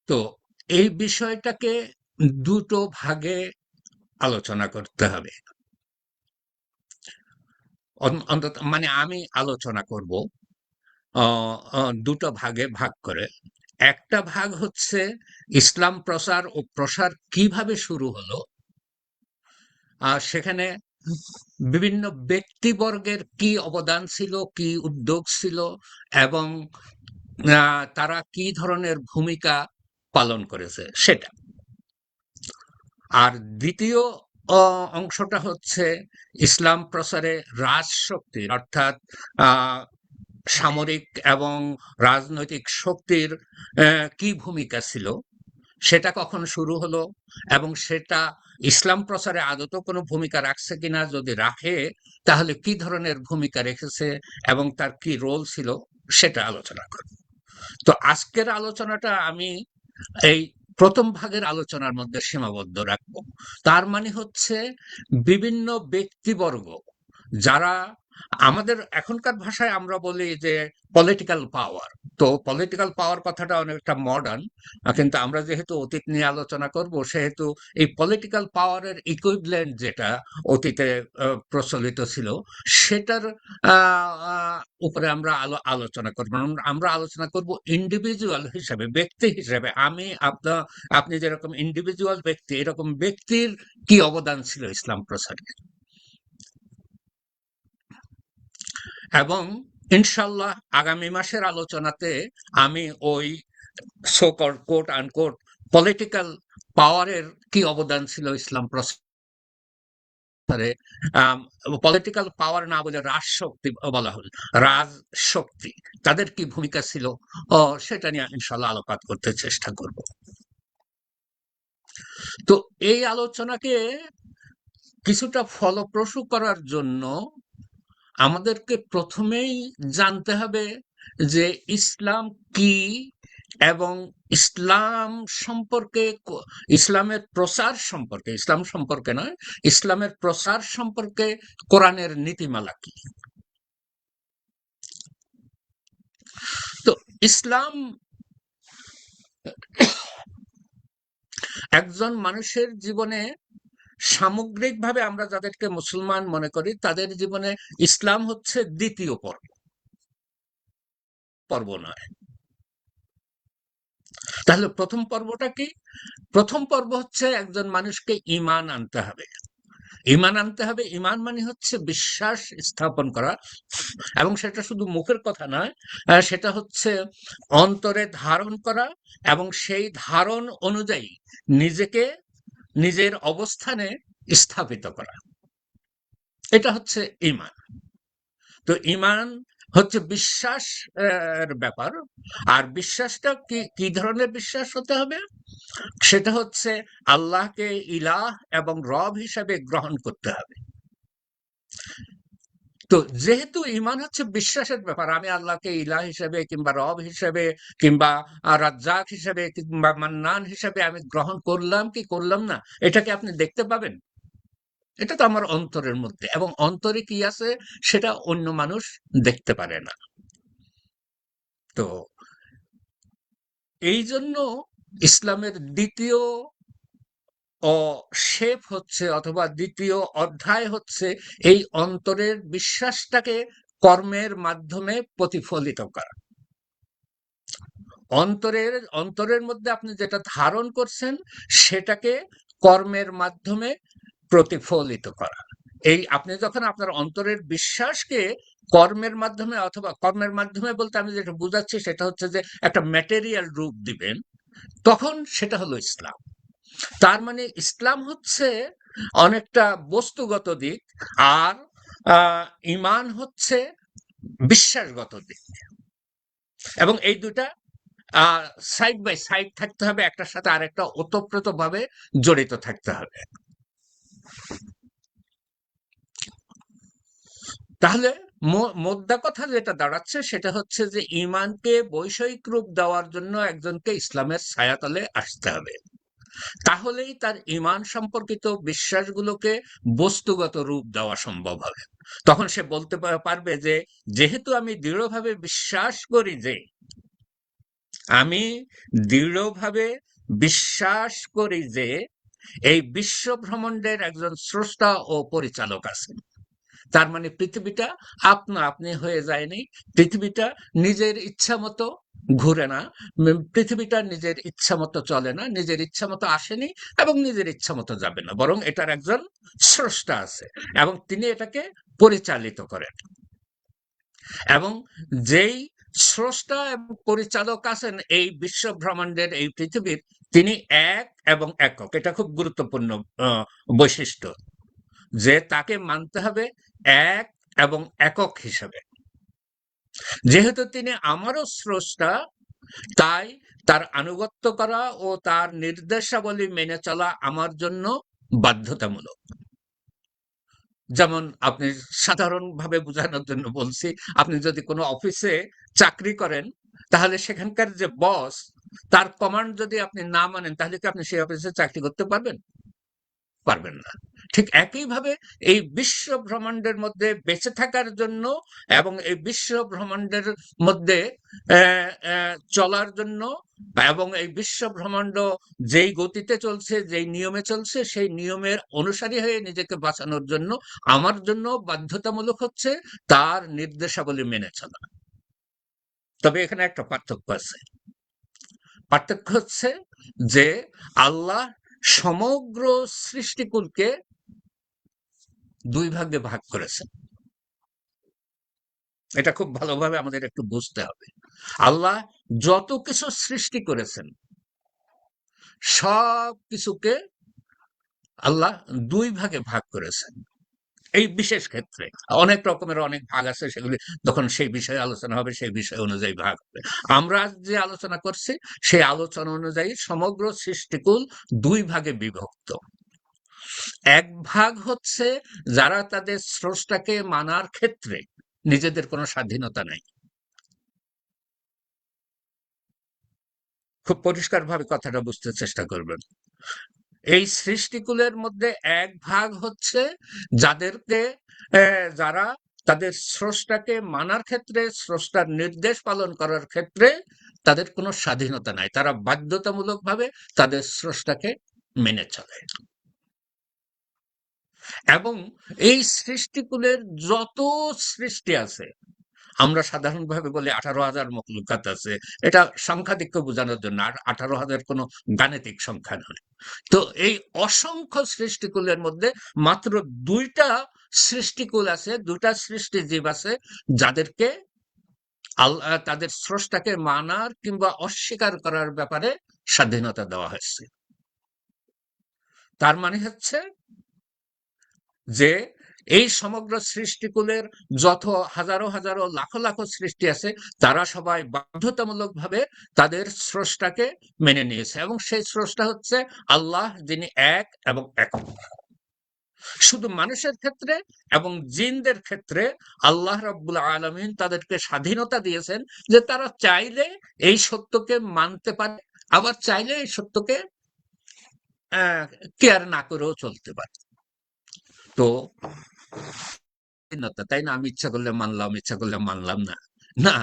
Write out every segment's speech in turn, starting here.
তো এই বিষয়টাকে দুটো ভাগে আলোচনা করতে হবে। অন্তত মানে আমি আলোচনা করব দুটো ভাগে ভাগ করে। একটা ভাগ হচ্ছে ইসলাম প্রচার ও প্রসার কিভাবে শুরু হলো, আর সেখানে বিভিন্ন ব্যক্তিবর্গের কি অবদান ছিল, কি উদ্যোগ ছিল, এবং তারা কি ধরনের ভূমিকা পালন করেছে সেটা। আর দ্বিতীয় অংশটা হচ্ছে ইসলাম প্রচারে রাজশক্তির, অর্থাৎ আহ, সামরিক এবং রাজনৈতিক শক্তির কি ভূমিকা ছিল, সেটা কখন শুরু হলো, এবং সেটা ইসলাম প্রচারে আদৌ কোনো ভূমিকা রাখছে কিনা, যদি রাখে তাহলে কি ধরনের ভূমিকা রেখেছে এবং তার কি রোল ছিল, সেটা আলোচনা করব। তো আজকের আলোচনাটা আমি এই প্রথম ভাগের আলোচনার মধ্যে সীমাবদ্ধ রাখবো। তার মানে হচ্ছে বিভিন্ন ব্যক্তিবর্গ যারা, আমাদের এখনকার ভাষায় আমরা বলি যে পলিটিক্যাল পাওয়ার। তো পলিটিক্যাল পাওয়ার কথাটা অনেকটা মডার্ন, কিন্তু আমরা যেহেতু অতীত নিয়ে আলোচনা করব, সেহেতু এই পলিটিক্যাল পাওয়ারের ইকুইভ্যালেন্ট যেটা অতীতে প্রচলিত ছিল, সেটার উপরে আমরা আলোচনা করব। আমরা আলোচনা করব ইন্ডিভিজুয়াল হিসেবে, ব্যক্তি হিসেবে, আমি আপনি যেরকম ইন্ডিভিজুয়াল ব্যক্তি, এরকম ব্যক্তির কি অবদান ছিল ইসলাম প্রচারে। এবং ইনশাল্লাহ আগামী মাসের আলোচনাতে আমি ওই সোকল কোট আনকোট পলিটিক্যাল পাওয়ারের কি অবদান ছিল ইসলাম প্রচারে, পলিটিক্যাল পাওয়ার না বলে রাজশক্তি বলা হল, রাজশক্তি, তাদের কি ভূমিকা ছিল সেটা নিয়ে ইনশাল্লাহ আলোকপাত করতে চেষ্টা করব। তো এই আলোচনাকে কিছুটা ফলপ্রসূ করার জন্য আমাদেরকে প্রথমেই জানতে হবে যে ইসলাম কি, এবং ইসলাম সম্পর্কে, ইসলামের প্রচার সম্পর্কে, ইসলাম সম্পর্কে নয়, ইসলামের প্রচার সম্পর্কে কোরআনের নীতিমালা কি। তো ইসলাম একজন মানুষের জীবনে সামগ্রিকভাবে, আমরা যাদেরকে মুসলমান মনে করি তাদের জীবনে ইসলাম হচ্ছে দ্বিতীয় পর্ব, পর্ব নয়। তাহলে প্রথম পর্বটা কি? প্রথম পর্ব হচ্ছে একজন মানুষকে ঈমান আনতে হবে। ঈমান আনতে হবে, ঈমান মানে হচ্ছে বিশ্বাস স্থাপন করা, এবং সেটা শুধু মুখের কথা নয়, সেটা হচ্ছে অন্তরে ধারণ করা, এবং সেই ধারণ অনুযায়ী নিজেকে নিজের অবস্থানে স্থাপিত করা। এটা হচ্ছে ঈমান। তো ঈমান হচ্ছে বিশ্বাস এর ব্যাপার। আর বিশ্বাসটা কি কি ধরনের বিশ্বাস হতে হবে? সেটা হচ্ছে আল্লাহকে ইলাহ এবং রব হিসাবে গ্রহণ করতে হবে। তো যেহেতু ঈমান হচ্ছে বিশ্বাসের ব্যাপার, আমি আল্লাহকে ইলাহ হিসেবে কিংবা রব হিসেবে কিংবা রাজ্জাক হিসেবে কিংবা মান্নান হিসেবে আমি গ্রহণ করলাম কি করলাম না, এটাকে আপনি দেখতে পাবেন। এটা তো আমার অন্তরের মধ্যে, এবং অন্তরে কি আছে সেটা অন্য মানুষ দেখতে পারে না। তো এই জন্য ইসলামের দ্বিতীয় শেপ হচ্ছে, অথবা দ্বিতীয় অধ্যায় হচ্ছে এই অন্তরের বিশ্বাসটাকে কর্মের মাধ্যমে প্রতিফলিত করা। অন্তরের অন্তরের মধ্যে আপনি যেটা ধারণ করছেন সেটাকে কর্মের মাধ্যমে প্রতিফলিত করা। এই আপনি যখন আপনার অন্তরের বিশ্বাসকে কর্মের মাধ্যমে, অথবা কর্মের মাধ্যমে বলতে আমি যেটা বুঝাচ্ছি সেটা হচ্ছে যে একটা ম্যাটেরিয়াল রূপ দিবেন, তখন সেটা হলো ইসলাম। তার মানে ইসলাম হচ্ছে অনেকটা বস্তুগত দিক, আর ঈমান হচ্ছে বিশ্বাসগত দিক, এবং এই দুটা সাইড বাই সাইড থাকতে হবে, একটার সাথে আরেকটা ওতপ্রোতভাবে জড়িত থাকতে হবে। তাহলে মোদ্দা কথা যেটা দাঁড়াচ্ছে সেটা হচ্ছে যে ঈমানকে বৈষয়িক রূপ দেওয়ার জন্য একজনকে ইসলামের ছায়াতলে আসতে হবে। তাহলেই তার ঈমান সম্পর্কিত বিশ্বাসগুলোকে বস্তুগত রূপ দেওয়া সম্ভব হবে। তখন সে বলতে পারবে যে যেহেতু আমি দৃঢ়ভাবে বিশ্বাস করি যে আমি দৃঢ়ভাবে বিশ্বাস করি যে এই বিশ্ব ভ্রমণের একজন স্রষ্টা ও পরিচালক আছেন। তার মানে পৃথিবীটা আপনা আপনি হয়ে যায়নি, পৃথিবীটা নিজের ইচ্ছা মতো ঘুরে না, পৃথিবীটা নিজের ইচ্ছা মতো চলে না, নিজের ইচ্ছা মতো আসেনি এবং নিজের ইচ্ছা মতো যাবে না, বরং এটার একজন স্রষ্টা আছে এবং তিনি এটাকে পরিচালিত করেন। এবং যেই স্রষ্টা এবং পরিচালক আছেন এই বিশ্ব ব্রহ্মাণ্ডের, এই পৃথিবীর, তিনি এক এবং একক। এটা খুব গুরুত্বপূর্ণ বৈশিষ্ট্য, যে তাকে মানতে হবে এক এবং একক হিসেবে। যেহেতু তিনি আমারও স্রষ্টা, তাই তার আনুগত্য করা ও তার নির্দেশাবলী মেনে চলা আমার জন্য বাধ্যতামূলক। যেমন আপনি, সাধারণভাবে বোঝানোর জন্য বলছি, আপনি যদি কোনো অফিসে চাকরি করেন, তাহলে সেখানকার যে বস, তার কমান্ড যদি আপনি না মানেন, তাহলে কি আপনি সেই অফিসে চাকরি করতে পারবেন? পারবেন না। ঠিক একইভাবে এই বিশ্ব ব্রহ্মাণ্ডের মধ্যে বেঁচে থাকার জন্য এবং এই বিশ্ব ব্রহ্মাণ্ডের মধ্যে চলার জন্য এবং এই বিশ্ব ব্রহ্মাণ্ড যেই গতিতে চলছে, যেই নিয়মে চলছে, সেই নিয়মের অনুসারী হয়ে নিজেকে বাঁচানোর জন্য আমার জন্য বাধ্যতামূলক হচ্ছে তার নির্দেশাবলী মেনে চলা। তবে এখানে একটা পার্থক্য আছে। পার্থক্য হচ্ছে যে আল্লাহ সমগ্র সৃষ্টিকুলকে দুই ভাগে ভাগ করেছেন। এটা খুব ভালোভাবে আমাদের একটু বুঝতে হবে। আল্লাহ যত কিছু সৃষ্টি করেছেন, সব কিছুকে আল্লাহ দুই ভাগে ভাগ করেছেন। এই বিশেষ ক্ষেত্রে অনেক রকমের অনেক ভাগ আছে, সেগুলি তখন সেই বিষয়ে আলোচনা হবে, সেই বিষয় অনুযায়ী ভাগ হবে। আমরা আজ যে আলোচনা করছি, সেই আলোচনা অনুযায়ী সমগ্র সৃষ্টিকুল দুই ভাগে বিভক্ত। এক ভাগ হচ্ছে যারা তাদের স্রষ্টাকে মানার ক্ষেত্রে নিজেদের কোনো স্বাধীনতা নাই। খুব পরিষ্কারভাবে কথাটা বুঝতে চেষ্টা করবেন। এই সৃষ্টিকুলের মধ্যে এক ভাগ হচ্ছে যাদেরকে যারা তাদের স্রষ্টাকে মানার ক্ষেত্রে, স্রষ্টার নির্দেশ পালন করার ক্ষেত্রে তাদের কোনো স্বাধীনতা নাই, তারা বাধ্যতামূলকভাবে তাদের স্রষ্টাকে মেনে চলে। এবং এই সৃষ্টিকুলের যত সৃষ্টি আছে, আমরা সাধারণভাবে বলি 18,000 মখলুকাত আছে, এটা সংখ্যাধিক্য বোঝানোর জন্য। আর 18,000 কোনো গাণিতিক সংখ্যা নয়। তো এই অসংখ্য সৃষ্টিকুলের মধ্যে মাত্র দুইটা সৃষ্টিকুল আছে, দুইটা সৃষ্টিজীব আছে যাদেরকে আল্লাহ তাদের স্রষ্টাকে মানার কিংবা অস্বীকার করার ব্যাপারে স্বাধীনতা দেওয়া হয়েছে। তার মানে হচ্ছে যে এই সমগ্র সৃষ্টিকুলের যত হাজারো হাজারো লাখো লাখো সৃষ্টি আছে, তারা সবাই বাধ্যতামূলকভাবে তাদের স্রষ্টাকে মেনে নিয়েছে এবং সেই স্রষ্টা হচ্ছে আল্লাহ, যিনি এক এবং একক। শুধু মানুষের ক্ষেত্রে এবং জিনদের ক্ষেত্রে আল্লাহ রাব্বুল আলামিন তাদেরকে স্বাধীনতা দিয়েছেন যে তারা চাইলে এই সত্যকে মানতে পারে, আবার চাইলে এই সত্যকে কেয়ার না করেও চলতে পারে। তো স্বাধীনতা, তাই না? আমি ইচ্ছা করলে মানলাম, ইচ্ছা করলে মানলাম না। না,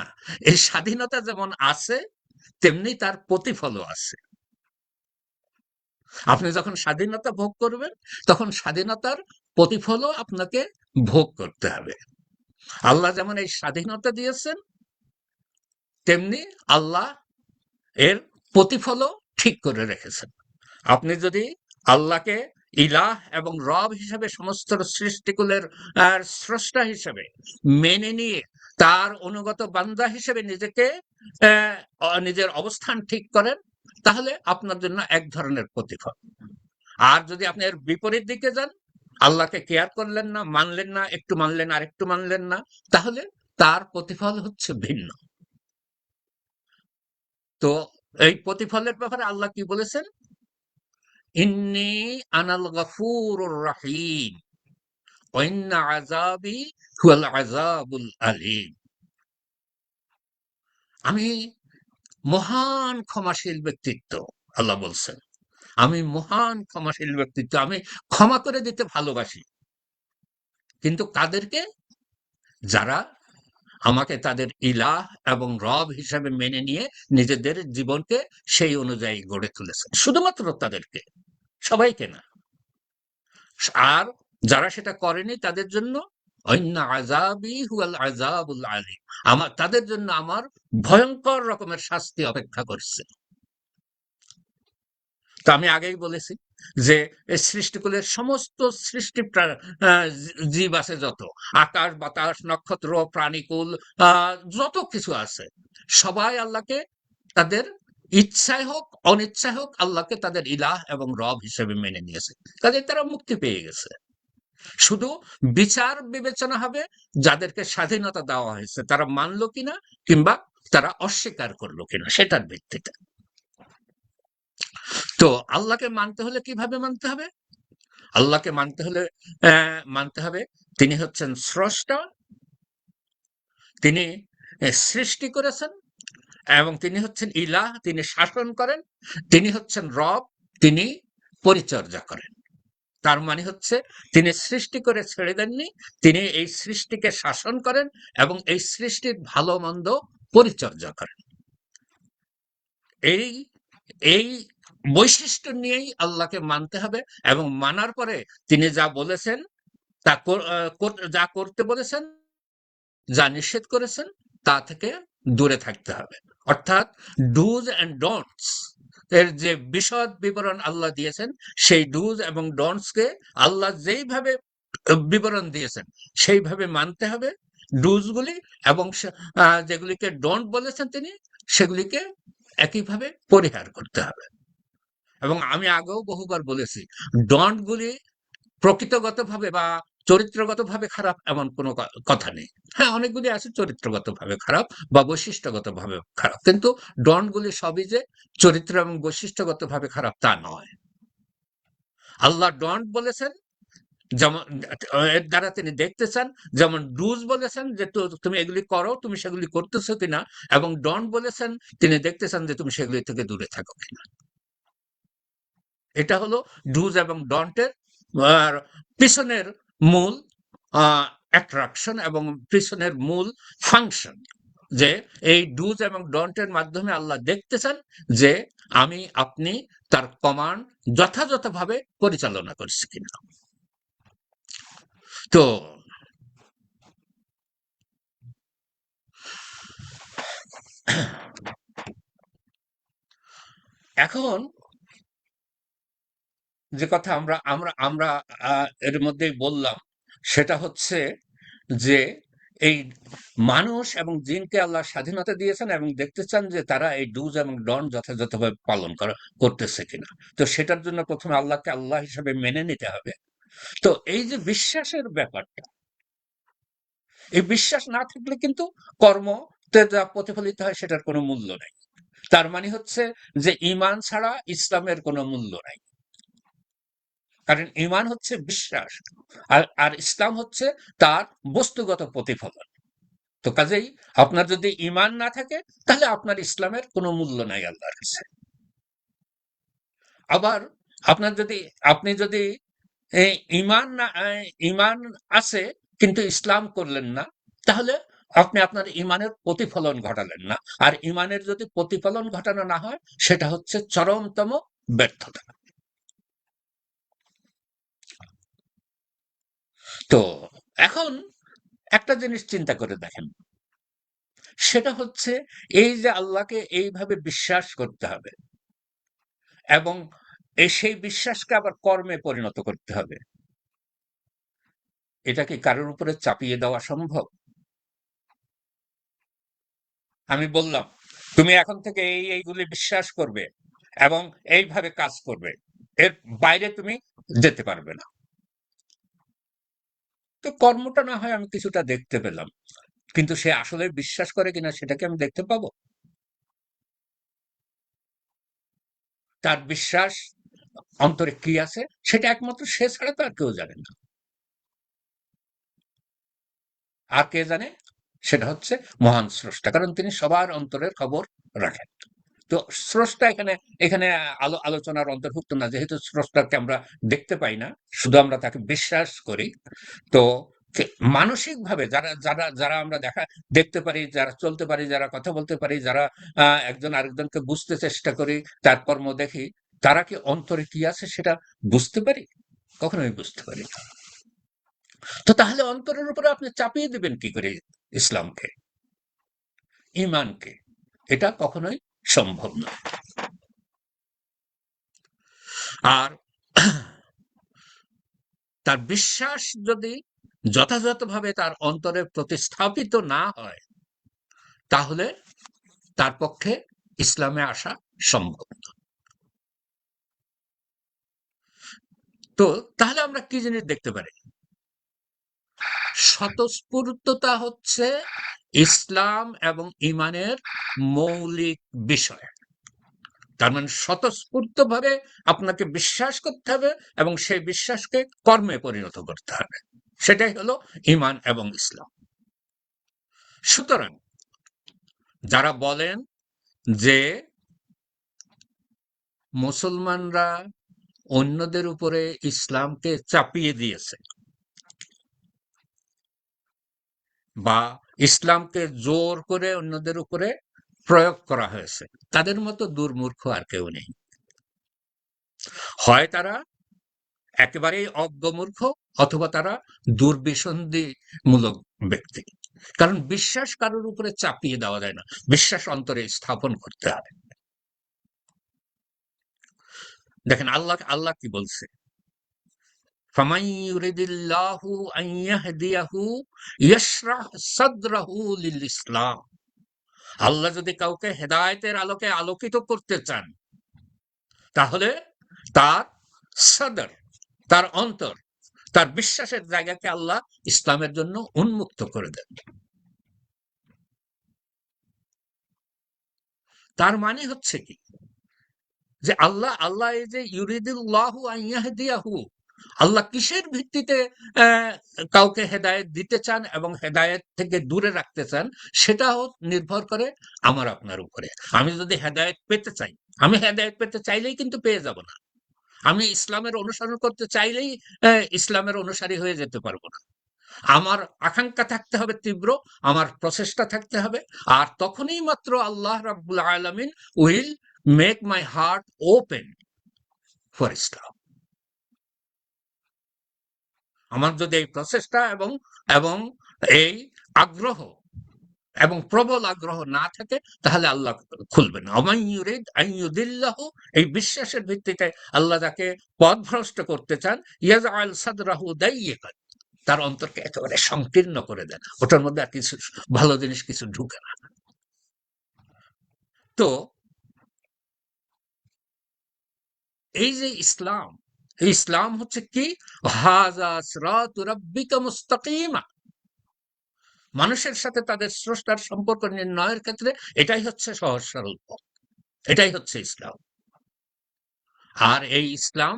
এই স্বাধীনতা যেমন আছে, তেমনি তার প্রতিফলও আছে। আপনি যখন স্বাধীনতা ভোগ করবেন, তখন স্বাধীনতার প্রতিফলও আপনাকে ভোগ করতে হবে। আল্লাহ যেমন এই স্বাধীনতা দিয়েছেন, তেমনি আল্লাহ এর প্রতিফলও ঠিক করে রেখেছেন। আপনি যদি আল্লাহকে ইলাহ এবং রব হিসেবে, সমস্ত সৃষ্টিকুলের স্রষ্টা হিসেবে মেনে নিয়ে তার অনুগত বান্দা হিসেবে নিজেকে নিজের অবস্থান ঠিক করেন, তাহলে আপনার জন্য এক ধরনের প্রতিফল। আর যদি আপনি এর বিপরীত দিকে যান, আল্লাহকে কেয়ার করলেন না, মানলেন না, একটু মানলেন আর একটু মানলেন না, তাহলে তার প্রতিফল হচ্ছে ভিন্ন। তো এই প্রতিফলের ব্যাপারে আল্লাহ কি বলেছেন? ইন্নী আনাল গফুরুর রাহিম ওয়া ইন্না আযাবি হুয়াল আযাবুল আলীম। আমি মহান ক্ষমাশীল ব্যক্তিত্ব, আল্লাহ বলছেন। আমি মহান ক্ষমাশীল ব্যক্তিত্ব, আমি ক্ষমা করে দিতে ভালোবাসি। কিন্তু কাদেরকে? যারা আমাকে তাদের ইলাহ এবং রব হিসাবে মেনে নিয়ে নিজেদের জীবনকে সেই অনুযায়ী গড়ে তুলেছেন, শুধুমাত্র তাদেরকে, সবাইকে না। আর যারা সেটা করেনি তাদের জন্য আমার, তাদের জন্য আমার ভয়ঙ্কর রকমের শাস্তি অপেক্ষা করছে। তো আমি আগেই বলেছি যে এই সৃষ্টিকুলের সমস্ত সৃষ্টি জীব আছে, যত আকাশ বাতাস নক্ষত্র প্রাণীকুল যত কিছু আছে, সবাই আল্লাহকে তাদের ইচ্ছায় হোক অনিচ্ছায় হোক আল্লাহকে তাদের ইলাহ এবং রব হিসেবে মেনে নিয়েছে, কাজে তারা মুক্তি পেয়ে গেছে। শুধু বিচার বিবেচনা হবে যাদেরকে স্বাধীনতা দেওয়া হয়েছে তারা মানলো কিনা কিংবা তারা অস্বীকার করলো কিনা সেটার ভিত্তিতে। তো আল্লাহকে মানতে হলে কিভাবে মানতে হবে? আল্লাহকে মানতে হবে তিনি হচ্ছেন স্রষ্টা, তিনি সৃষ্টি করেছেন, এবং তিনি হচ্ছেন ইলাহ, তিনি শাসন করেন, তিনি হচ্ছেন রব, তিনি পরিচর্যা করেন। তার মানে হচ্ছে তিনি সৃষ্টি করে ছেড়ে দেননি, তিনি এই সৃষ্টিকে শাসন করেন এবং এই সৃষ্টির ভালো মন্দ পরিচর্যা করেন। এই এই বৈশিষ্ট্য নিয়েই আল্লাহকে মানতে হবে, এবং মানার পরে তিনি যা বলেছেন তা যা করতে বলেছেন, যা নিষেধ করেছেন তা থেকে দূরে থাকতে হবে। অর্থাৎ ডুজ অ্যান্ড ডোন্টস এর যে বিশদ বিবরণ আল্লাহ দিয়েছেন, সেই ডুজ এবং ডোন্টসকে আল্লাহ যেইভাবে বিবরণ দিয়েছেন সেইভাবে মানতে হবে ডুজগুলি, এবং যেগুলিকে ডোন্ট বলেছেন তিনি সেগুলিকে একইভাবে পরিহার করতে হবে। এবং আমি আগেও বহুবার বলেছি, ডন্ট গুলি প্রকৃতগতভাবে বা চরিত্রগতভাবে খারাপ এমন কোনো কথা নেই। হ্যাঁ, অনেকগুলি আছে চরিত্রগতভাবে খারাপ বা বৈশিষ্ট্যগতভাবে খারাপ, কিন্তু ডন্ট গুলি সবই যে চরিত্র এবং বৈশিষ্ট্যগতভাবে খারাপ তা নয়। আল্লাহ ডন্ট বলেছেন, যেমন এর দ্বারা তিনি দেখতে চান, যেমন ডুজ বলেছেন যে তুমি এগুলি করো, তুমি সেগুলি করতেছো কিনা, এবং ডন্ট বলেছেন তিনি দেখতে চান যে তুমি সেগুলি থেকে দূরে থাকো কিনা। এটা হলো ডুজ এবং ডন্টের পিছনের মূল অ্যাট্রাকশন এবং পিছনের মূল ফাংশন, যে এই ডুজ এবং ডন্টের মাধ্যমে আল্লাহ দেখতে চান যে আমি আপনি তার কমান্ড যথাযথভাবে পরিচালনা করছি কিনা। তো এখন যে কথা আমরা আমরা আমরা এর মধ্যেই বললাম, সেটা হচ্ছে যে এই মানুষ এবং জিনকে আল্লাহ স্বাধীনতা দিয়েছেন এবং দেখতে চান যে তারা এই ডুজ এবং ডন যথাযথভাবে পালন করতেছে কিনা। তো সেটার জন্য প্রথমে আল্লাহকে আল্লাহ হিসেবে মেনে নিতে হবে। তো এই যে বিশ্বাসের ব্যাপারটা, এই বিশ্বাস না থাকলে কিন্তু কর্মতে যা প্রতিফলিত হয় সেটার কোনো মূল্য নাই। তার মানে হচ্ছে যে ঈমান ছাড়া ইসলামের কোনো মূল্য নাই, কারণ ঈমান হচ্ছে বিশ্বাস, আর ইসলাম হচ্ছে তার বস্তুগত প্রতিফলন। তো কাজেই আপনার যদি ঈমান না থাকে তাহলে আপনার ইসলামের কোনো মূল্য নাই আল্লাহর কাছে। আবার আপনি যদি ঈমান আছে কিন্তু ইসলাম করলেন না, তাহলে আপনি আপনার ঈমানের প্রতিফলন ঘটালেন না। আর ঈমানের যদি প্রতিফলন ঘটানো না হয় সেটা হচ্ছে চরমতম ব্যর্থতা। তো এখন একটা জিনিস চিন্তা করে দেখেন, সেটা হচ্ছে এই যে আল্লাহকে এইভাবে বিশ্বাস করতে হবে এবং সেই বিশ্বাসকে আবার কর্মে পরিণত করতে হবে, এটা কি কারোর উপরে চাপিয়ে দেওয়া সম্ভব? আমি বললাম তুমি এখন থেকে এইগুলি বিশ্বাস করবে এবং এইভাবে কাজ করবে, এর বাইরে তুমি যেতে পারবে না। তো কর্মটা না হয় আমি কিছুটা দেখতে পেলাম, কিন্তু সে আসলে বিশ্বাস করে কিনা সেটাকে আমি দেখতে পাবো? তার বিশ্বাস অন্তরে কি আছে সেটা একমাত্র সে ছাড়া তো আর কেউ জানে না। আর কে জানে? সেটা হচ্ছে মহান স্রষ্টা, কারণ তিনি সবার অন্তরের খবর রাখেন। তো স্রষ্টা এখানে এখানে আলোচনার অন্তর্ভুক্ত না, যেহেতু স্রষ্টাকে আমরা দেখতে পাই না, শুধু আমরা তাকে বিশ্বাস করি। তো মানসিকভাবে যারা যারা যারা আমরা দেখতে পারি, যারা চলতে পারি, যারা কথা বলতে পারি, যারা একজন আরেকজনকে বুঝতে চেষ্টা করি, তার কর্ম দেখি, তারা কি অন্তরে কি আছে সেটা বুঝতে পারি? কখনোই বুঝতে পারি না। তো তাহলে অন্তরের উপরে আপনি চাপিয়ে দিবেন কি করে ইসলামকে, ঈমানকে? এটা কখনোই সম্ভব নয়। আর তার বিশ্বাস যদি যথাযথভাবে তার অন্তরে প্রতিস্থাপিত না হয়, তাহলে তার পক্ষে ইসলামে আসা সম্ভব না। তো তাহলে আমরা কি জিনিস দেখতে পারি? স্বতঃস্ফূর্ততা হচ্ছে ইসলাম এবং ঈমানের মৌলিক বিষয়। তার মানে স্বতঃস্ফূর্তভাবে আপনাকে বিশ্বাস করতে হবে এবং সেই বিশ্বাসকে কর্মে পরিণত করতে হবে। সেটাই হলো ঈমান এবং ইসলাম। সুতরাং যারা বলেন যে মুসলমানরা অন্যদের উপরে ইসলামকে চাপিয়ে দিয়েছে বা ইসলামকে জোর করে অন্যদের উপরে প্রয়োগ করা হয়েছে, তাদের মতো দুর্মূর্খ আর কেউ নেই। হয় তারা একেবারেই অজ্ঞমূর্খ, অথবা তারা দুর্বিসন্ধিমূলক ব্যক্তি। কারণ বিশ্বাস কারোর উপরে চাপিয়ে দেওয়া যায় না, বিশ্বাস অন্তরে স্থাপন করতে হবে। দেখেন আল্লাহ আল্লাহ কি বলছে, فَمَن يُرِدِ اللَّهُ أَن يَهْدِيَهُ يَشْرَحْ صَدْرَهُ لِلْإِسْلَامِ। আল্লাহ যদি কাউকে হেদায়েতের আলোকে আলোকিত করতে চান, তাহলে তার সদর, তার অন্তর, তার বিশ্বাসের জায়গাকে আল্লাহ ইসলামের জন্য উন্মুক্ত করে দেন। তার মানে হচ্ছে কি, যে আল্লাহ আল্লাহ এই যে ইউরিদুল্লাহু আন ইয়াহদিয়াহু, আল্লাহ কিসের ভিত্তিতে কাউকে হেদায়েত দিতে চান এবং হেদায়েত থেকে দূরে রাখতে চান, সেটাও নির্ভর করে আমার আপনার উপরে। আমি যদি হেদায়েত পেতে চাই, আমি হেদায়েত পেতে চাইলেই কিন্তু পেয়ে যাব না। আমি ইসলামের অনুসরণ করতে চাইলেই ইসলামের অনুসারী হয়ে যেতে পারবো না। আমার আকাঙ্ক্ষা থাকতে হবে তীব্র, আমার প্রচেষ্টা থাকতে হবে, আর তখনই মাত্র আল্লাহ রাব্বুল আলামিন will make my heart open for Islam. আমার যদি এই প্রচেষ্টা এবং এবং এই আগ্রহ এবং প্রবল আগ্রহ না থাকে, তাহলে আল্লাহ খুলবে না। ওমান ইউরিদ আন ইউদিল্লাহু, এই বিশ্বাসের ভিত্তিতে আল্লাহ যাকে পথভ্রষ্ট করতে চান, ইয়াজআল সাদরাহু দাইয়্যিকান, তার অন্তরকে একেবারে সংকীর্ণ করে দেন, ওটার মধ্যে আর কিছু ভালো জিনিস কিছু ঢুকে না। তো এই যে ইসলাম, এই ইসলাম হচ্ছে কি, হাযা সিরাতু রাব্বিকা মুস্তাকিমা, মানুষের সাথে তাদের স্রষ্টার সম্পর্ক নির্ণয়ের ক্ষেত্রে এটাই হচ্ছে সহজ সরল পথ, এটাই হচ্ছে ইসলাম। আর এই ইসলাম,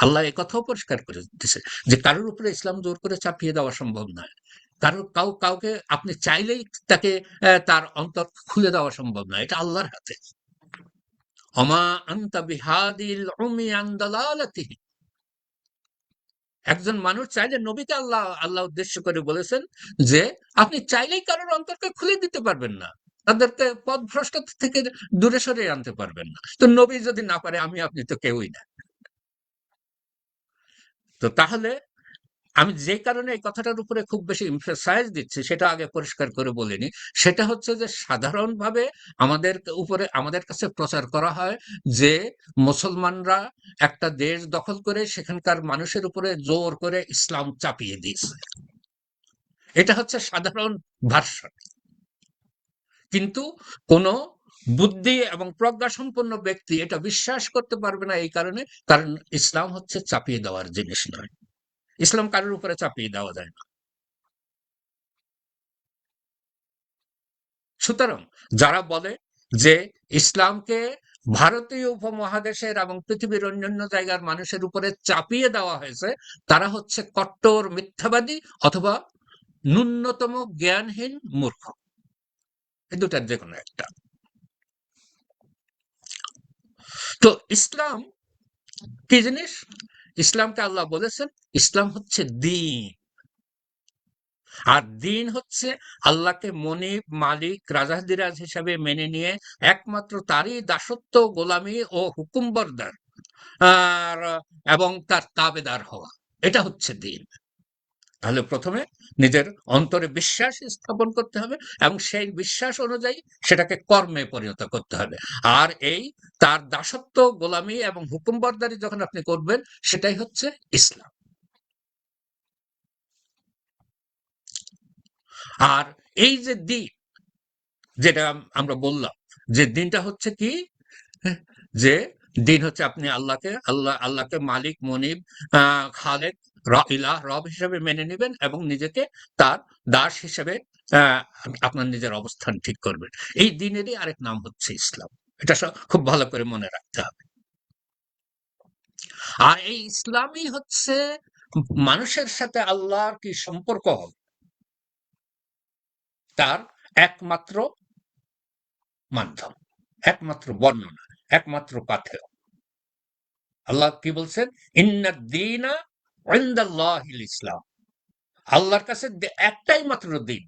আল্লাহ একথাও পরিষ্কার করে দিতেছে যে কারোর উপরে ইসলাম জোর করে চাপিয়ে দেওয়া সম্ভব নয়। কাউকে আপনি চাইলেই তাকে তার অন্তর খুলে দেওয়া সম্ভব নয়, এটা আল্লাহর হাতে। ওমা আনতা বিহাদিল উমি আন দালালাতিহি, একজন মানুষ চাইলে, নবীকে আল্লাহ আল্লাহ উদ্দেশ্য করে বলেছেন যে আপনি চাইলেই কারোর অন্তরকে খুলে দিতে পারবেন না, তাদেরকে পথভ্রষ্টতা থেকে দূরে সরিয়ে আনতে পারবেন না। তো নবী যদি না পারে, আমি আপনি তো কেউই না। তো তাহলে আমি যে কারণে এই কথাটার উপরে খুব বেশি এমফেসাইজ দিচ্ছি, সেটা আগে পরিষ্কার করে বলিনি। সেটা হচ্ছে যে সাধারণভাবে আমাদের উপরে, আমাদের কাছে প্রচার করা হয় যে মুসলমানরা একটা দেশ দখল করে সেখানকার মানুষের উপরে জোর করে ইসলাম চাপিয়ে দিয়েছে। এটা হচ্ছে সাধারণ ভার্সন। কিন্তু কোন বুদ্ধি এবং প্রজ্ঞা সম্পন্ন ব্যক্তি এটা বিশ্বাস করতে পারবে না, এই কারণে, কারণ ইসলাম হচ্ছে চাপিয়ে দেওয়ার জিনিস নয়। ইসলাম কারোর উপরে চাপিয়ে দেওয়া যায় না। সুতরাং যারা বলে যে ইসলামকে ভারতীয় উপমহাদেশের এবং পৃথিবীর অন্যান্য জায়গার মানুষের উপরে চাপিয়ে দেওয়া হয়েছে, তারা হচ্ছে কট্টর মিথ্যাবাদী অথবা ন্যূনতম জ্ঞানহীন মূর্খ, এই দুটার যে কোনো একটা। তো ইসলাম কি জিনিস? ইসলামকে আল্লাহ বলেছেন ইসলাম হচ্ছে দ্বীন, আর দিন হচ্ছে আল্লাহকে মনিব, মালিক, রাজাধিরাজ হিসাবে মেনে নিয়ে একমাত্র তারই দাসত্ব, গোলামি ও হুকুমবরদার আর এবং তার তাবেদার হওয়া, এটা হচ্ছে দিন। তাহলে প্রথমে নিজের অন্তরে বিশ্বাস স্থাপন করতে হবে এবং সেই বিশ্বাস অনুযায়ী সেটাকে কর্মে পরিণত করতে হবে। আর এই তার দাসত্ব, গোলামি এবং হুকুমবরদারি যখন আপনি করবেন, সেটাই হচ্ছে ইসলাম। আর এই যে দিন, যেটা আমরা বললাম, যে দিনটা হচ্ছে কি, যে দিন হচ্ছে আপনি আল্লাহকে মালিক, মনিব, খালেক, ইলাহ, রব হিসেবে মেনে নেবেন এবং নিজেকে তার দাস হিসেবে আহ, আপনার নিজের অবস্থান ঠিক করবেন। এই দিনেরই আরেক নাম হচ্ছে ইসলাম। এটা খুব ভালো করে মনে রাখতে হবে। আর এই ইসলামই হচ্ছে মানুষের সাথে আল্লাহর কি সম্পর্ক হবে তার একমাত্র মাধ্যম, একমাত্র বর্ণনা, একমাত্র পাথেয়। আল্লাহ কি বলছেন? ইন্নাদ-দীনা ইনদাল্লাহিল ইসলাম। আল্লাহর কাছে একটাই মাত্র দিন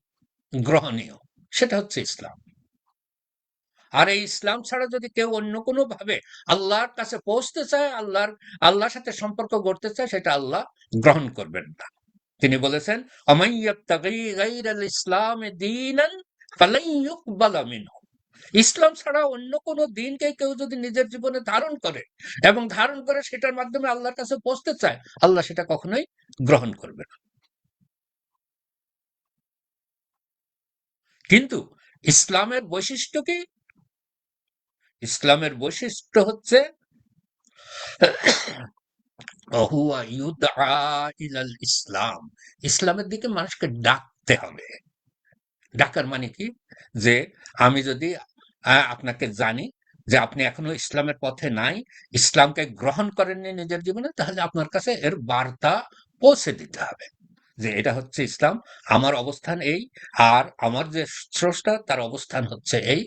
গ্রহণীয়, সেটা হচ্ছে ইসলাম। আর এই ইসলাম ছাড়া যদি কেউ অন্য কোনো ভাবে আল্লাহর কাছে পৌঁছতে চায়, আল্লাহর সাথে সম্পর্ক গড়তে চায়, সেটা আল্লাহ গ্রহণ করবেন না। তিনি বলেছেন, অমান ইয়াবতাগি গায়রাল ইসলামি দীনান ফালান ইউকবালা মিনহু। ইসলাম ছাড়া অন্য কোনো দিনকে কেউ যদি নিজের জীবনে ধারণ করে এবং ধারণ করে সেটার মাধ্যমে আল্লাহর কাছে পৌঁছতে চায়, আল্লাহ সেটা কখনোই গ্রহণ করবে না। কিন্তু ইসলামের বৈশিষ্ট্য কি? ইসলামের বৈশিষ্ট্য হচ্ছে অহুয়া ইউদআ ইলাল ইসলাম। ইসলামের দিকে মানুষকে ডাকতে হবে। ডাকার মানে কি? যে আমি যদি আপনাকে জানি যে আপনি এখনো ইসলামের পথে নাই, ইসলামকে গ্রহণ করেননি নিজের জীবনে, তাহলে আপনার কাছে এর বার্তা পৌঁছে দিতে হবে যে এটা হচ্ছে ইসলাম, আমার অবস্থান এই, আর আমার যে স্রষ্টা তার অবস্থান হচ্ছে এই।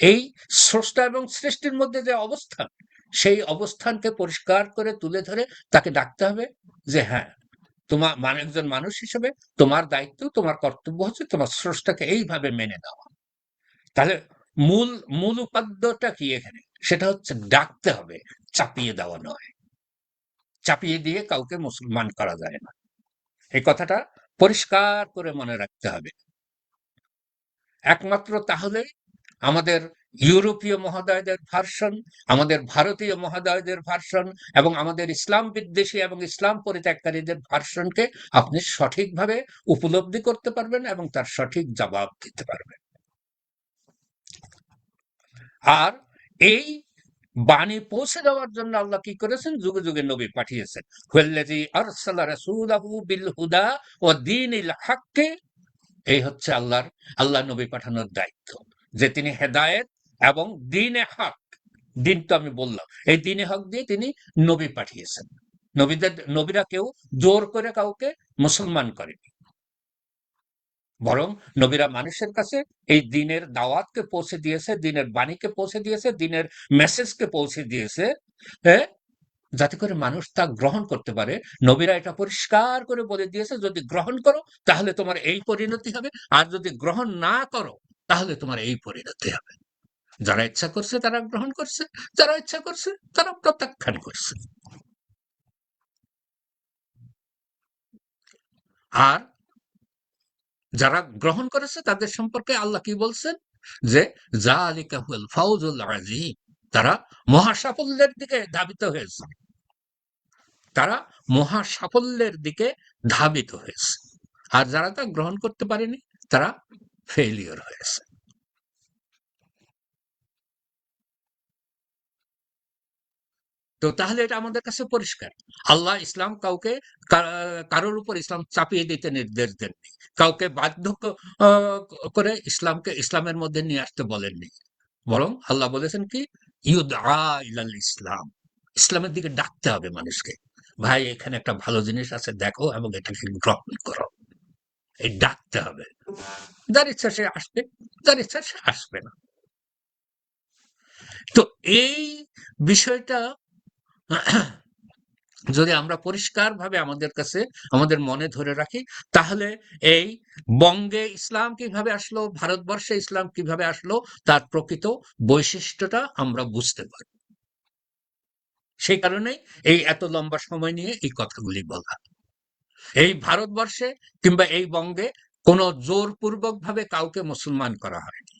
এই স্রষ্টা এবং সৃষ্টির মধ্যে যে অবস্থান, সেই অবস্থানকে পরিষ্কার করে তুলে ধরে তাকে ডাকতে হবে যে হ্যাঁ, তোমার মানে একজন মানুষ হিসেবে তোমার দায়িত্ব, তোমার কর্তব্য হচ্ছে তোমার স্রষ্টাকে এইভাবে মেনে নেওয়া। তাহলে মূল মূল উপাদ্যটা কি এখানে? সেটা হচ্ছে ডাকতে হবে, চাপিয়ে দেওয়া নয়। চাপিয়ে দিয়ে কাউকে মুসলমান করা যায় না, এই কথাটা পরিষ্কার করে মনে রাখতে হবে। একমাত্র তাহলে আমাদের ইউরোপীয় মহোদয়দের ভার্সন, আমাদের ভারতীয় মহোদয়দের ভার্সন এবং আমাদের ইসলাম বিদ্বেষী এবং ইসলাম পরিত্যাগকারীদের ভার্সনকে আপনি সঠিকভাবে উপলব্ধি করতে পারবেন এবং তার সঠিক জবাব দিতে পারবেন। আর এই বাণী পৌঁছে দেওয়ার জন্য আল্লাহ কি করেছেন? যুগে যুগে নবী পাঠিয়েছেন। হুয়াল্লাযী আরসালা রাসূলাহু বিল হুদা ওয়া দীনিল হাক্কি। এই হচ্ছে আল্লাহ নবী পাঠানোর দায়িত্ব, যে তিনি হেদায়েত এবং দ্বীনে হক, দিন তো আমি বললাম, এই দ্বীনে হক দিয়ে তিনি নবী পাঠিয়েছেন। নবীরা কেউ জোর করে কাউকে মুসলমান করেনি, বরং নবীরা মানুষের কাছে এই দ্বীনের দাওয়াতকে পৌঁছে দিয়েছে, দ্বীনের বাণীকে পৌঁছে দিয়েছে, দ্বীনের মেসেজকে পৌঁছে দিয়েছে, হ্যাঁ, যাতে করে মানুষ তা গ্রহণ করতে পারে। নবীরা এটা পরিষ্কার করে বলে দিয়েছে, যদি গ্রহণ করো তাহলে তোমার এই পরিণতি হবে, আর যদি গ্রহণ না করো তাহলে তোমার এই পরিণতি হবে। যারা ইচ্ছা করছে তারা গ্রহণ করছে, যারা ইচ্ছা করছে তারা প্রত্যাখ্যান করছে। আর যারা গ্রহণ করেছে তাদের সম্পর্কে আল্লাহ কি বলছেন? যে যালিকা হুয়াল ফাউজুল আযীম, তারা মহা সাফল্যের দিকে ধাবিত হয়েছে, তারা মহা সাফল্যের দিকে ধাবিত হয়েছে। আর যারা তা গ্রহণ করতে পারেনি তারা ফেইলিওর হয়েছে। তো তাহলে এটা আমাদের কাছে পরিষ্কার, আল্লাহ ইসলাম কাউকে কারোর উপর ইসলাম চাপিয়ে দিতে নির্দেশ দেননি, কাউকে বাধ্য করে ইসলামের মধ্যে নিয়ে আসতে বলেননি, বরং আল্লাহ বলেছেন কি, ইউদআ ইলাল ইসলাম, ইসলামের দিকে ডাকতে হবে মানুষকে। ভাই, এখানে একটা ভালো জিনিস আছে, দেখো এবং এটাকে গ্রহণ করো, এই ডাকতে হবে। যার ইচ্ছা সে আসবে, যার ইচ্ছা সে আসবে না। তো এই বিষয়টা যদি আমরা পরিষ্কারভাবে আমাদের কাছে আমাদের মনে ধরে রাখি, তাহলে এই বঙ্গে ইসলাম কিভাবে আসলো, ভারতবর্ষে ইসলাম কিভাবে আসলো, তার প্রকৃত বৈশিষ্ট্যটা আমরা বুঝতে পারব। সেই কারণেই এই এত লম্বা সময় নিয়ে এই কথাগুলি বলা। এই ভারতবর্ষে কিংবা এই বঙ্গে কোনো জোরপূর্বক ভাবে কাউকে মুসলমান করা হয়নি,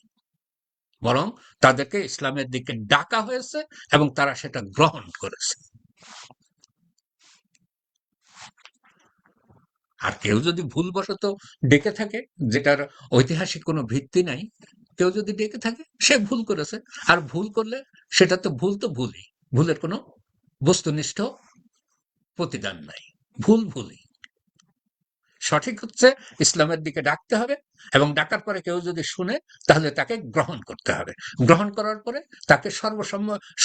বরং তাদেরকে ইসলামের দিকে ডাকা হয়েছে এবং তারা সেটা গ্রহণ করেছে। আর কেউ যদি ভুলবশত ডেকে থাকে, যেটার ঐতিহাসিক কোনো ভিত্তি নাই, কেউ যদি ডেকে থাকে সে ভুল করেছে। আর ভুল করলে সেটা তো ভুলই, ভুলের কোনো বস্তুনিষ্ঠ প্রতিদান নাই। ভুল ভুলই, সঠিক হচ্ছে ইসলামের দিকে ডাকতে হবে, এবং ডাকার পরে কেউ যদি শুনে তাহলে তাকে গ্রহণ করতে হবে। গ্রহণ করার পরে তাকে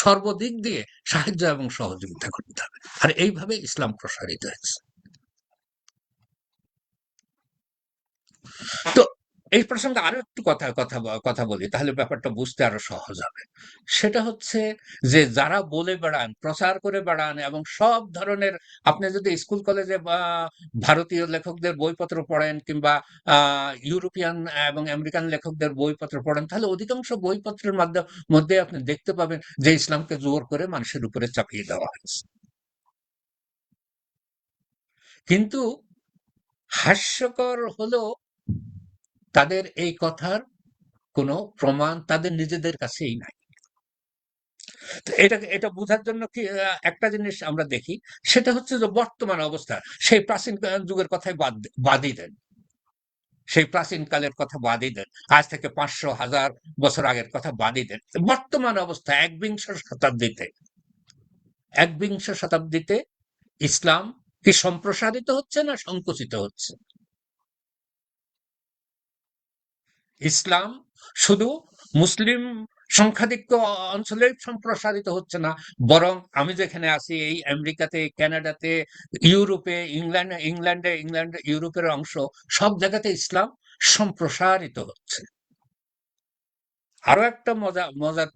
সর্বদিক দিয়ে সাহায্য এবং সহযোগিতা করতে হবে। আর এইভাবে ইসলাম প্রসারিত হয়েছে। তো এই প্রসঙ্গে আরো একটু কথা বলি, তাহলে ব্যাপারটা বুঝতে আরো সহজ হবে। সেটা হচ্ছে যে যারা বলে বেড়ান, প্রচার করে বেড়ান, এবং সব ধরনের, আপনি যদি স্কুল কলেজে বা ভারতীয় লেখকদের বইপত্র পড়েন, কিংবা ইউরোপিয়ান এবং আমেরিকান লেখকদের বইপত্র পড়েন, তাহলে অধিকাংশ বইপত্রের মধ্যে আপনি দেখতে পাবেন যে ইসলামকে জোর করে মানুষের উপরে চাপিয়ে দেওয়া হয়েছে। কিন্তু হাস্যকর হলো, তাদের এই কথার কোনো প্রমাণ তাদের নিজেদের কাছেই নাই। তো এটা বোঝার জন্য কি একটা জিনিস আমরা দেখি, সেটা হচ্ছে যে বর্তমান অবস্থা, সেই প্রাচীন যুগের কথাই বাদই দেন, সেই প্রাচীন কালের কথা বাদই দেন, আজ থেকে ৫০০,০০০ বছর আগের কথা বাদই দেন। বর্তমান অবস্থা একবিংশ শতাব্দীতে ইসলাম কি সম্প্রসারিত হচ্ছে না সংকুচিত হচ্ছে? ইসলাম শুধু মুসলিম সংখ্যাধিক্য অঞ্চলে সম্প্রসারিত হচ্ছে না, বরং আমি যেখানে আছি এই আমেরিকাতে, কানাডাতে, ইউরোপে, ইংল্যান্ডে ইউরোপের অংশ, সব জায়গাতে ইসলাম সম্প্রসারিত হচ্ছে। আরো একটা মজার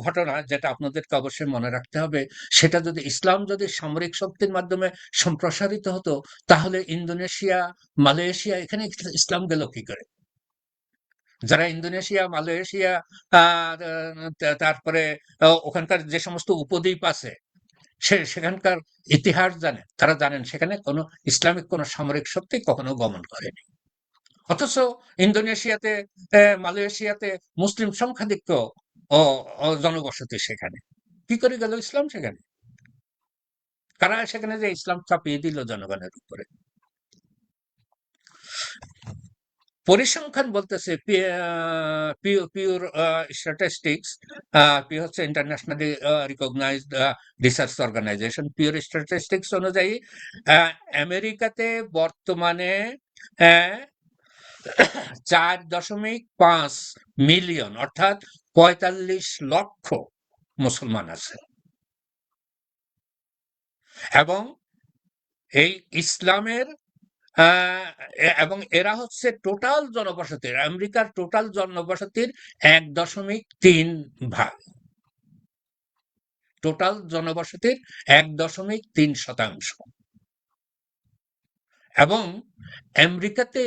ঘটনা, যেটা আপনাদেরকে অবশ্যই মনে রাখতে হবে, সেটা যদি ইসলাম যদি সামরিক শক্তির মাধ্যমে সম্প্রসারিত হতো, তাহলে ইন্দোনেশিয়া, মালয়েশিয়া, এখানে ইসলাম গেল কি করে? যারা ইন্দোনেশিয়া, মালয়েশিয়া, তারপরে ওখানকার যে সমস্ত উপদ্বীপ আছে, সেখানকার ইতিহাস জানেন, তারা জানেন সেখানে কোনো ইসলামিক কোনো সামরিক শক্তি কখনো গমন করেনি। অথচ ইন্দোনেশিয়াতে, মালয়েশিয়াতে মুসলিম সংখ্যাধিক্য ও জনবসতি, সেখানে কি করে গেল ইসলাম সেখানে? কারা সেখানে যে ইসলাম চাপিয়ে দিল জনগণের উপরে? পরিসংখ্যান বলতেছে, পিওর স্ট্যাটিস্টিক্স, পি হচ্ছে internationally recognised research organisation, pure statistics অনুযায়ী আমেরিকাতে বর্তমানে 4.5 মিলিয়ন, অর্থাৎ ৪৫ লক্ষ মুসলমান আছে। এবং এই ইসলামের এবং এরা হচ্ছে টোটাল জনবসতির, আমেরিকার টোটাল জনবসতির ১.৩ ভাগ, টোটাল জনবসতির ১.৩%। এবং আমেরিকাতে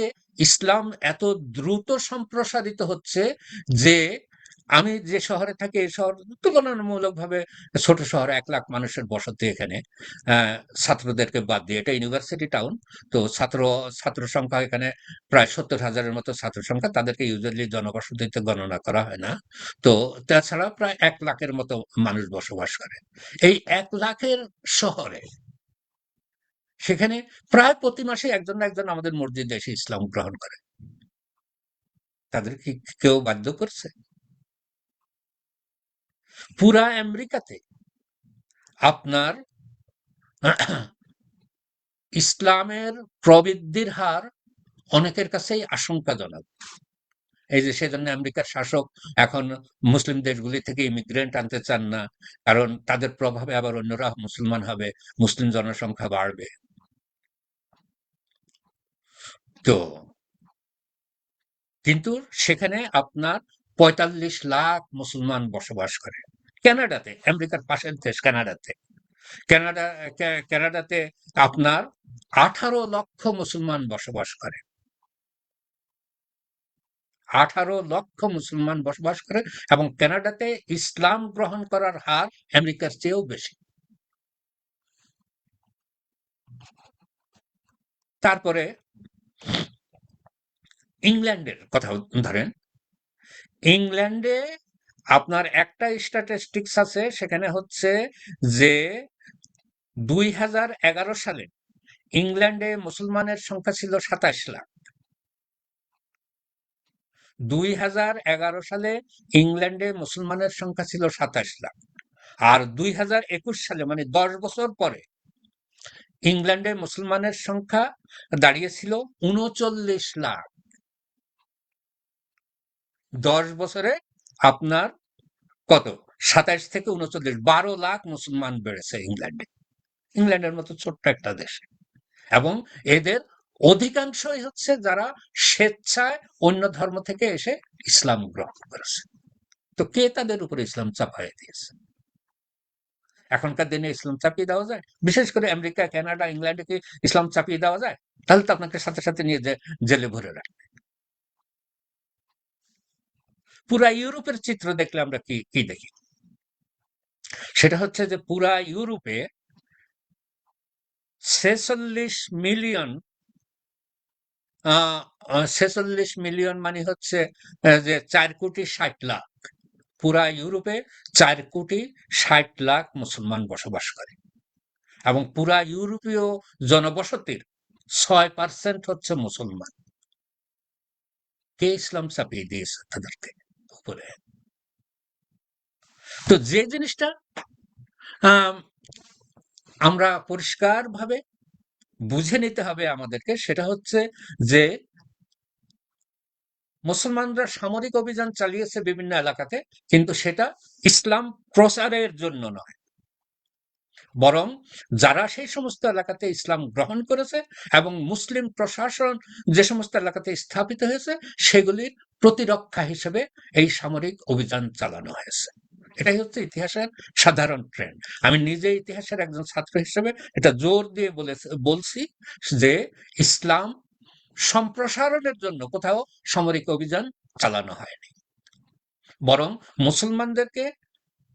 ইসলাম এত দ্রুত সম্প্রসারিত হচ্ছে যে, আমি যে শহরে থাকি, এই শহর তুলনামূলকভাবে ছোট শহর, ১ লাখ মানুষের বসতি এখানে, ছাত্রদেরকে বাদ দিয়ে, এটা ইউনিভার্সিটি টাউন। তো ছাত্র সংখ্যা এখানে প্রায় ৭০,০০০-এর মতো ছাত্র সংখ্যা, তাদেরকে ইউজুয়ালি জনবসতিতে গণনা করা হয় না। তো তাছাড়া প্রায় ১ লাখের মতো মানুষ বসবাস করে এই ১ লাখের শহরে। সেখানে প্রায় প্রতি মাসে একজন না একজন আমাদের মসজিদে এসে ইসলাম গ্রহণ করে। তাদের কি কেউ বাধ্য করছে? পুরা আমেরিকাতে আপনার ইসলামের প্রবৃদ্ধির হার অনেকের কাছেই আশঙ্কাজনক। এই যে সেজন্য আমেরিকার শাসক এখন মুসলিম দেশগুলি থেকে ইমিগ্রেন্ট আনতে চান না, কারণ তাদের প্রভাবে আবার অন্যরা মুসলমান হবে, মুসলিম জনসংখ্যা বাড়বে। তো কিন্তু সেখানে আপনার ৪৫ লাখ মুসলমান বসবাস করে কানাডাতে, আমেরিকার পাশের দেশ কানাডাতে। কানাডা কানাডাতে আপনার 18 লক্ষ মুসলমান বসবাস করে। 18 লক্ষ মুসলমান বসবাস করে এবং কানাডাতে ইসলাম গ্রহণ করার হার আমেরিকার চেয়েও বেশি। তারপরে ইংল্যান্ডের কথা ধরেন, ইংল্যান্ডে আপনার একটা স্ট্যাটিস্টিক্স আছে, সেখানে হচ্ছে যে 2011 সালে ইংল্যান্ডে মুসলমানের সংখ্যা ছিল 27 লাখ। 2011 সালে ইংল্যান্ডে মুসলমানের সংখ্যা ছিল 27 লাখ। আর 2021 সালে মানে 10 বছর পরে ইংল্যান্ডে মুসলমানের সংখ্যা দাঁড়িয়েছিল 39 লাখ। 10 বছরে আপনার কত? 27 থেকে 39, 12 লাখ মুসলমান বেড়েছে ইংল্যান্ডে। ইংল্যান্ডের মতো ছোট্ট একটা দেশে। এবং এদের অধিকাংশই হচ্ছে যারা স্বেচ্ছায় অন্য ধর্ম থেকে এসে ইসলাম গ্রহণ করেছে। তো কে তাদের উপরে ইসলাম চাপাই দিয়েছে? এখনকার দিনে ইসলাম চাপিয়ে দেওয়া যায়? বিশেষ করে আমেরিকা, কানাডা, ইংল্যান্ডে কি ইসলাম চাপিয়ে দেওয়া যায়? তাহলে তো আপনাকে সাথে সাথে নিয়ে জেলে ভরে রাখবে। পুরা ইউরোপের চিত্র দেখলে আমরা কি কি দেখি? সেটা হচ্ছে যে পুরা ইউরোপে 46 মিলিয়ন 46 মিলিয়ন মানে হচ্ছে যে 4,60,00,000। পুরা ইউরোপে 4,60,00,000 মুসলমান বসবাস করে এবং পুরা ইউরোপীয় জনবসতির 6% হচ্ছে মুসলমান। কে ইসলাম চাপিয়ে দিয়েছে তাদেরকে উপরে? তো যে জিনিসটা আমরা পরিষ্কারভাবে বুঝে নিতে হবে আমাদেরকে, সেটা হচ্ছে যে মুসলমানরা সামরিক অভিযান চালিয়েছে বিভিন্ন এলাকাতে, কিন্তু সেটা ইসলাম প্রচারের জন্য নয়, বরং যারা সেই সমস্ত এলাকাতে ইসলাম গ্রহণ করেছে এবং মুসলিম প্রশাসন যে সমস্ত এলাকাতে স্থাপিত হয়েছে সেগুলির প্রতিরক্ষা হিসেবে এই সামরিক অভিযান চালানো হয়েছে। এটাই হচ্ছে ইতিহাসের সাধারণ ট্রেন্ড। আমি নিজে ইতিহাসের একজন ছাত্র হিসেবে এটা জোর দিয়ে বলছি যে ইসলাম সম্প্রসারণের জন্য কোথাও সামরিক অভিযান চালানো হয়নি, বরং মুসলমানদেরকে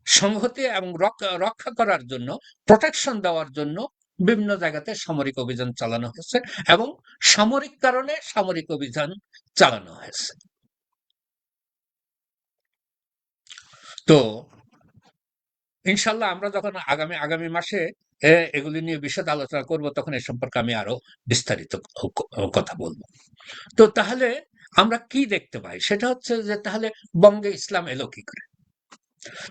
সংহতি এবং রক্ষা করার জন্য, প্রোটেকশন দেওয়ার জন্য বিভিন্ন জায়গাতে সামরিক অভিযান চালানো হয়েছে এবং সামরিক কারণে সামরিক অভিযান চালানো হয়েছে। তো ইনশাল্লাহ আমরা যখন আগামী মাসে এগুলি নিয়ে বিশদ আলোচনা করব, তখন এ সম্পর্কে আমি আরো বিস্তারিত কথা বলবো। তো তাহলে আমরা কি দেখতে পাই? সেটা হচ্ছে যে তাহলে বঙ্গে ইসলাম এলো কি করে?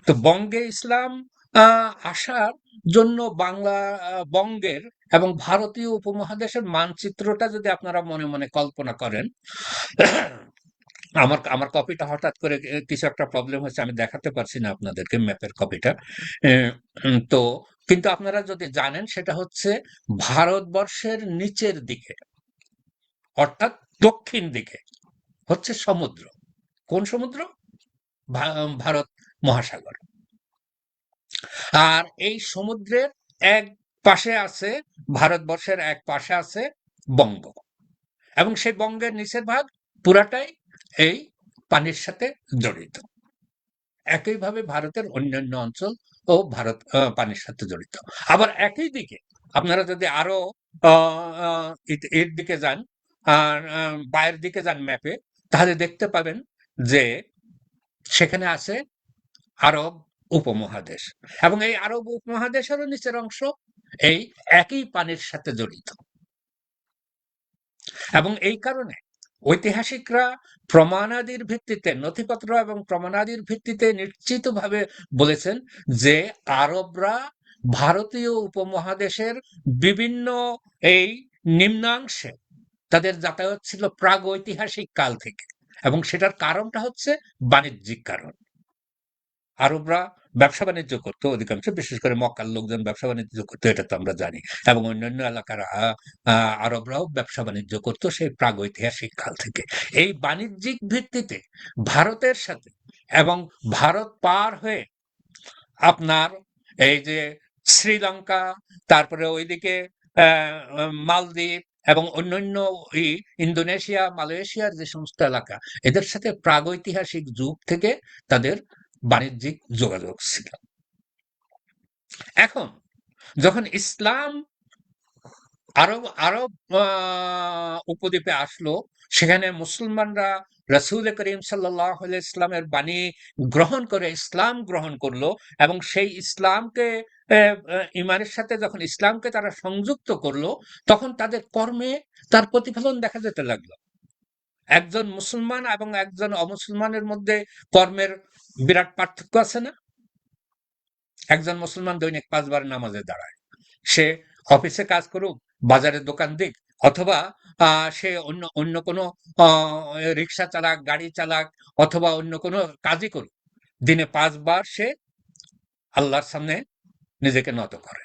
তো বঙ্গে ইসলাম আসার জন্য বঙ্গের এবং ভারতীয় উপমহাদেশের মানচিত্রটা যদি আপনারা মনে মনে কল্পনা করেন, আমার কপিটা হঠাৎ করে কিছু একটা প্রবলেম হয়েছে, আমি দেখাতে পারছি না আপনাদেরকে ম্যাপের কপিটা। তো কিন্তু আপনারা যদি জানেন, সেটা হচ্ছে ভারতবর্ষের নিচের দিকে অর্থাৎ দক্ষিণ দিকে হচ্ছে সমুদ্র। কোন সমুদ্র? ভারত মহাসাগর। আর এই সমুদ্রের এক পাশে আছে ভারতবর্ষের, এক পাশে আছে বঙ্গ, এবং সেই বঙ্গের নিচের ভাগ পুরাটাই এই পানির সাথে জড়িত। একইভাবে ভারতের অন্যান্য অঞ্চল ও ভারত পানির সাথে জড়িত। আবার একই দিকে আপনারা যদি আরো এর দিকে যান, বাইরের দিকে যান ম্যাপে, তাহলে দেখতে পাবেন যে সেখানে আছে আরব উপমহাদেশ, এবং এই আরব উপমহাদেশেরও নিচের অংশ এই একই পানির সাথে জড়িত। এবং এই কারণে ঐতিহাসিকরা প্রমাণাদির ভিত্তিতে, নথিপত্র এবং প্রমাণাদির ভিত্তিতে নিশ্চিতভাবে বলেছেন যে আরবরা ভারতীয় উপমহাদেশের বিভিন্ন এই নিম্নাংশে তাদের যাতায়াত ছিল প্রাগৈতিহাসিক কাল থেকে, এবং সেটার কারণটা হচ্ছে বাণিজ্যিক কারণ। আরবরা ব্যবসা বাণিজ্য করতো অধিকাংশ, বিশেষ করে মক্কার লোকজন ব্যবসা বাণিজ্য করতো, এটা তো আমরা জানি, এবং অন্যান্য এলাকার আরবরাও ব্যবসা বাণিজ্য করতো সেই প্রাগৈতিহাসিক কাল থেকে। এই বাণিজ্যিক ভিত্তিতে ভারতের সাথে এবং ভারত পার হয়ে আপনার এই যে শ্রীলঙ্কা, তারপরে ওইদিকে মালদ্বীপ এবং অন্যান্য ইন্দোনেশিয়া, মালয়েশিয়ার যে সমস্ত এলাকা, এদের সাথে প্রাগৈতিহাসিক যুগ থেকে তাদের বাণিজ্যিক যোগাযোগ ছিল। এখন যখন ইসলাম আরব আরব উপদ্বীপে আসলো, সেখানে মুসলমানরা রাসূল করিম সাল্লাল্লাহু আলাইহি ইসলামের বাণী গ্রহণ করে ইসলাম গ্রহণ করলো, এবং সেই ইসলামকে ইমানের সাথে যখন ইসলামকে তারা সংযুক্ত করলো, তখন তাদের কর্মে তার প্রতিফলন দেখা যেতে লাগলো। একজন মুসলমান এবং একজন অমুসলমানের মধ্যে কর্মের বিরাট পার্থক্য আছে না? একজন মুসলমান দৈনিক 5 বার নামাজে দাঁড়ায়, সে অফিসে কাজ করুক, বাজারে দোকান দিক, অথবা সে অন্য অন্য কোনো রিক্সা চালাক, গাড়ি চালাক, অথবা অন্য কোনো কাজই করুক, দিনে 5 বার সে আল্লাহর সামনে নিজেকে নত করে।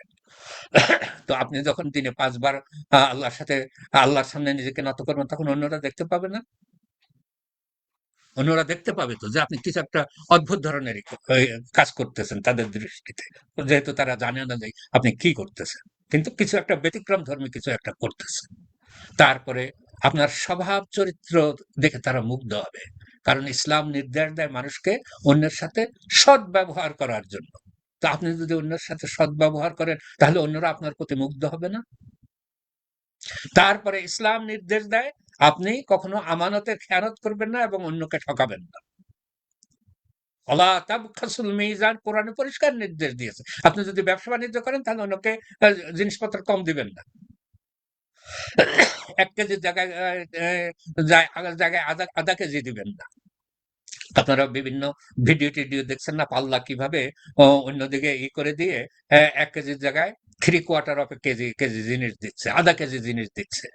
তো আপনি যখন দিনে 5 বার আল্লাহর সামনে নিজেকে নত করবেন, তখন অন্যরা দেখতে পাবে না? অন্যরা দেখতে পাবে তো যে আপনি কিছু একটা অদ্ভুত ধরনের কাজ করতেছেন তাদের দৃষ্টিতে, যেহেতু তারা জানে না যে আপনি কি করতেছেন, কিন্তু কিছু একটা ব্যতিক্রম ধর্মী কিছু একটা করতেছেন। তারপরে আপনার স্বভাব চরিত্র দেখে তারা মুগ্ধ হবে, কারণ ইসলাম নির্দেশ দেয় মানুষকে অন্যের সাথে সৎ ব্যবহার করার জন্য। তো আপনি যদি অন্যের সাথে সৎ ব্যবহার করেন, তাহলে অন্যরা আপনার প্রতি মুগ্ধ হবে না? তারপরে ইসলাম নির্দেশ দেয় আপনি কখনো আমানতের খেয়ানত করবেন না এবং অন্যকে ঠকাবেন না। ওয়ালা তাবখাসুল মিজান, কোরআনে পরিষ্কার নির্দেশ দিয়েছে, আপনি যদি ব্যবসা বাণিজ্য করেন তাহলে অন্যকে জিনিসপত্র কম দিবেন না। 1 কেজির জায়গায় জায়গায় আধা কেজি দিবেন না। আপনারা বিভিন্ন ভিডিও টিডিও দেখছেন না, পাল্লা কিভাবে অন্যদিকে করে দিয়ে 1 কেজির জায়গায় 3/4 অফ কেজি কেজি জিনিস দিচ্ছে, আধা কেজি জিনিস দিচ্ছে,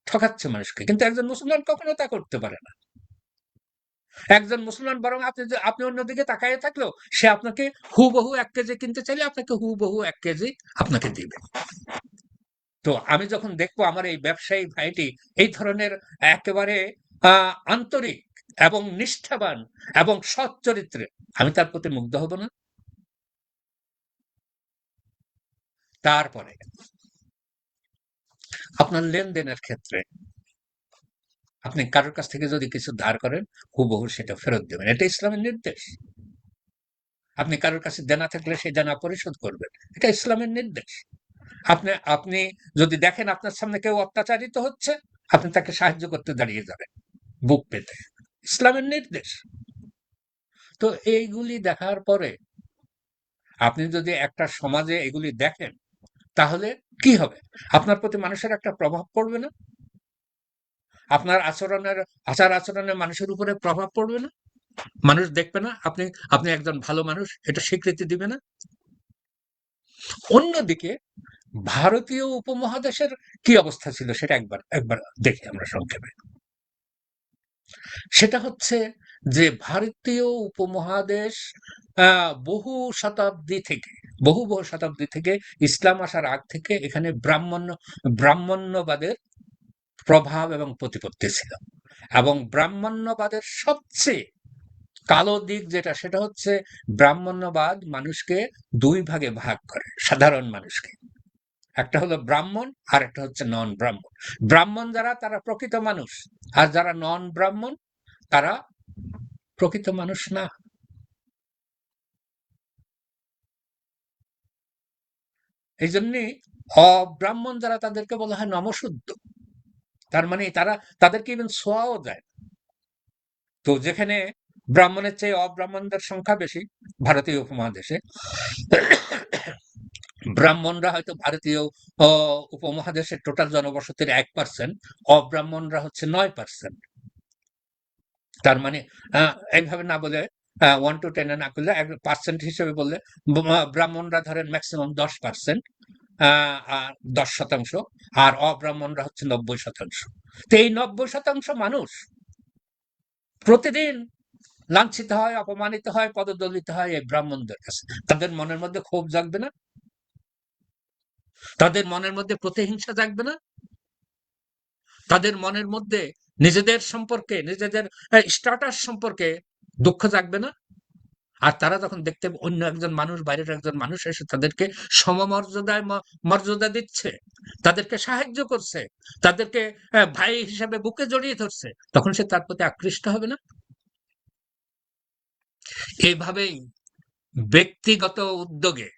ঠকাচ্ছে মানুষকে। কিন্তু একজন মুসলমান কখনো তা করতে পারে না। একজন মুসলমান বরং আপনি অন্যদিকে তাকায় থাকলেও সে আপনাকে হুবহু 1 কেজি কিনতে চাইলে আপনাকে হুবহু 1 কেজি আপনাকে দিবে। তো আমি যখন দেখবো আমার এই ব্যবসায়ী ভাইটি এই ধরনের একেবারে আন্তরিক এবং নিষ্ঠাবান এবং সৎ চরিত্রে, আমি তার প্রতি মুগ্ধ হব না? তারপরে আপনার লেনদেনের ক্ষেত্রে আপনি কারোর কাছ থেকে যদি কিছু ধার করেন, হুবহু সেটা ফেরত দেবেন, এটা ইসলামের নির্দেশ। আপনি কারোর কাছে দেনা থাকলে সেই দেনা পরিশোধ করবেন, এটা ইসলামের নির্দেশ। আপনি আপনি যদি দেখেন আপনার সামনে কেউ অত্যাচারিত হচ্ছে, আপনি তাকে সাহায্য করতে দাঁড়িয়ে যাবেন বুক পেতে, ইসলামের নির্দেশ। তো এইগুলি দেখার পরে আপনি যদি একটা সমাজে এগুলি দেখেন, তাহলে কি হবে? আপনার প্রতি মানুষের একটা প্রভাব পড়বে না? আপনার আচার আচরণের মানুষের উপরে প্রভাব পড়বে না? মানুষ দেখবে না আপনি আপনি একজন ভালো মানুষ, এটা স্বীকৃতি দিবে না? অন্যদিকে ভারতীয় উপমহাদেশের কি অবস্থা ছিল সেটা একবার একবার দেখি আমরা সংক্ষেপে। সেটা হচ্ছে যে ভারতীয় উপমহাদেশ বহু বহু শতাব্দী থেকে ইসলাম আসার আগ থেকে এখানে ব্রাহ্মণ্যবাদের প্রভাব এবং প্রতিপত্তি ছিল, এবং ব্রাহ্মণ্যবাদের সবচেয়ে কালো দিক যেটা, সেটা হচ্ছে ব্রাহ্মণ্যবাদ মানুষকে 2 ভাগে ভাগ করে, সাধারণ মানুষকে। একটা হলো ব্রাহ্মণ আর একটা হচ্ছে নন ব্রাহ্মণ। ব্রাহ্মণ যারা তারা প্রকৃত মানুষ, আর যারা নন ব্রাহ্মণ তারা প্রকৃত মানুষ না। এই জন্যে অব্রাহ্মণ যারা তাদেরকে বলা হয় নমশুদ্ধ। তার মানে তাদেরকে ইভেন ছোঁয়াও যায়। তো যেখানে ব্রাহ্মণের চেয়ে অব্রাহ্মণদের সংখ্যা বেশি ভারতীয় উপমহাদেশে, ব্রাহ্মণরা হয়তো ভারতীয় উপমহাদেশের টোটাল জনবসতির 1%, অব্রাহ্মণরা হচ্ছে 9%। তার মানে এইভাবে না বলে 1 to 10 না করলে পার্সেন্ট হিসেবে বললে ব্রাহ্মণরা ধরেন ম্যাক্সিমাম 10%, 10%, আর অব্রাহ্মণরা হচ্ছে 90%। তো এই 90% মানুষ প্রতিদিন লাঞ্ছিত হয়, অপমানিত হয়, পদদলিত হয় এই ব্রাহ্মণদের কাছে। তাদের মনের মধ্যে ক্ষোভ জাগবে না? তাদের মনের মধ্যে প্রতিহিংসা জাগবে না? তাদের মনের মধ্যে নিজেদের সম্পর্কে, নিজেদের স্ট্যাটাস সম্পর্কে দুঃখ জাগবে না? আর তারা যখন দেখতে অন্য একজন মানুষ, বাইরের একজন মানুষ এসে তাদেরকে সমমর্যাদায় মর্যাদা দিচ্ছে, তাদেরকে সাহায্য করছে, তাদেরকে ভাই হিসাবে বুকে জড়িয়ে ধরছে, তখন সে তার প্রতি আকৃষ্ট হবে না? এইভাবেই ব্যক্তিগত উদ্যোগে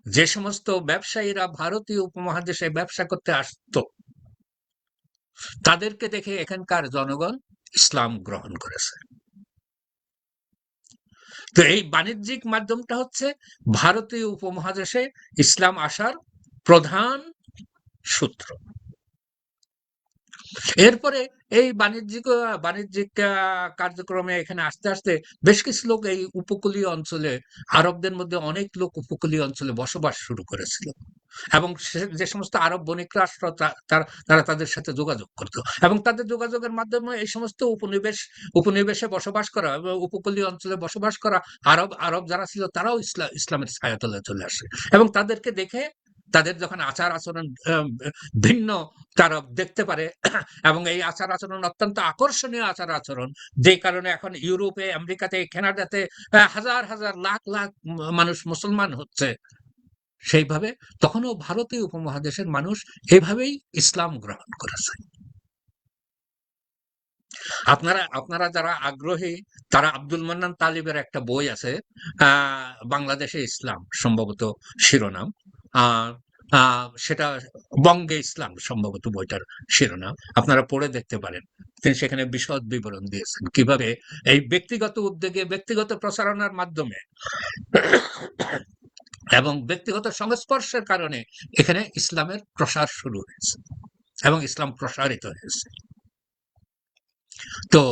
যে সমস্ত ব্যবসায়ীরা ভারতীয় উপমহাদেশে ব্যবসা করতে আসতো, তাদেরকে দেখে এখানকার জনগণ ইসলাম গ্রহণ করেছে। তো এই বাণিজ্যিক মাধ্যমটা হচ্ছে ভারতীয় উপমহাদেশে ইসলাম আসার প্রধান সূত্র। এরপরে এই বাণিজ্যিক কার্যক্রমে এখানে আস্তে আস্তে বেশ কিছু লোক এই উপকূলীয় অঞ্চলে, আরবদের মধ্যে অনেক লোক উপকূলীয় অঞ্চলে বসবাস শুরু করেছিল, এবং যে সমস্ত আরব বণিকরা আসতো তারা তাদের সাথে যোগাযোগ করত, এবং তাদের যোগাযোগের মাধ্যমে এই সমস্ত উপনিবেশে বসবাস করা এবং উপকূলীয় অঞ্চলে বসবাস করা আরব যারা ছিল তারাও ইসলামের ছায়াতলে চলে আসে, এবং তাদেরকে দেখে তাদের যখন আচার আচরণ ভিন্ন তারা দেখতে পারে, এবং এই আচার আচরণ অত্যন্ত আকর্ষণীয় আচার আচরণ, যে কারণে এখন ইউরোপে, আমেরিকাতে, কানাডাতে হাজার হাজার লাখ লাখ মানুষ মুসলমান হচ্ছে, সেইভাবে তখনও ভারতীয় উপমহাদেশের মানুষ এভাবেই ইসলাম গ্রহণ করেছে। আপনারা যারা আগ্রহী, তারা আব্দুল মান্নান তালিবের একটা বই আছে, বাংলাদেশে ইসলাম সম্ভবত শিরোনাম, সেটা বঙ্গে ইসলাম সম্ভবত বইটার শিরোনাম, আপনারা পড়ে দেখতে পারেন। তিনি সেখানে বিশদ বিবরণ দিয়েছেন কিভাবে এই ব্যক্তিগত উদ্যোগে, ব্যক্তিগত প্রচারণার মাধ্যমে এবং ব্যক্তিগত সংস্পর্শের কারণে এখানে ইসলামের প্রসার শুরু হয়েছে এবং ইসলাম প্রসারিত হয়েছে। তো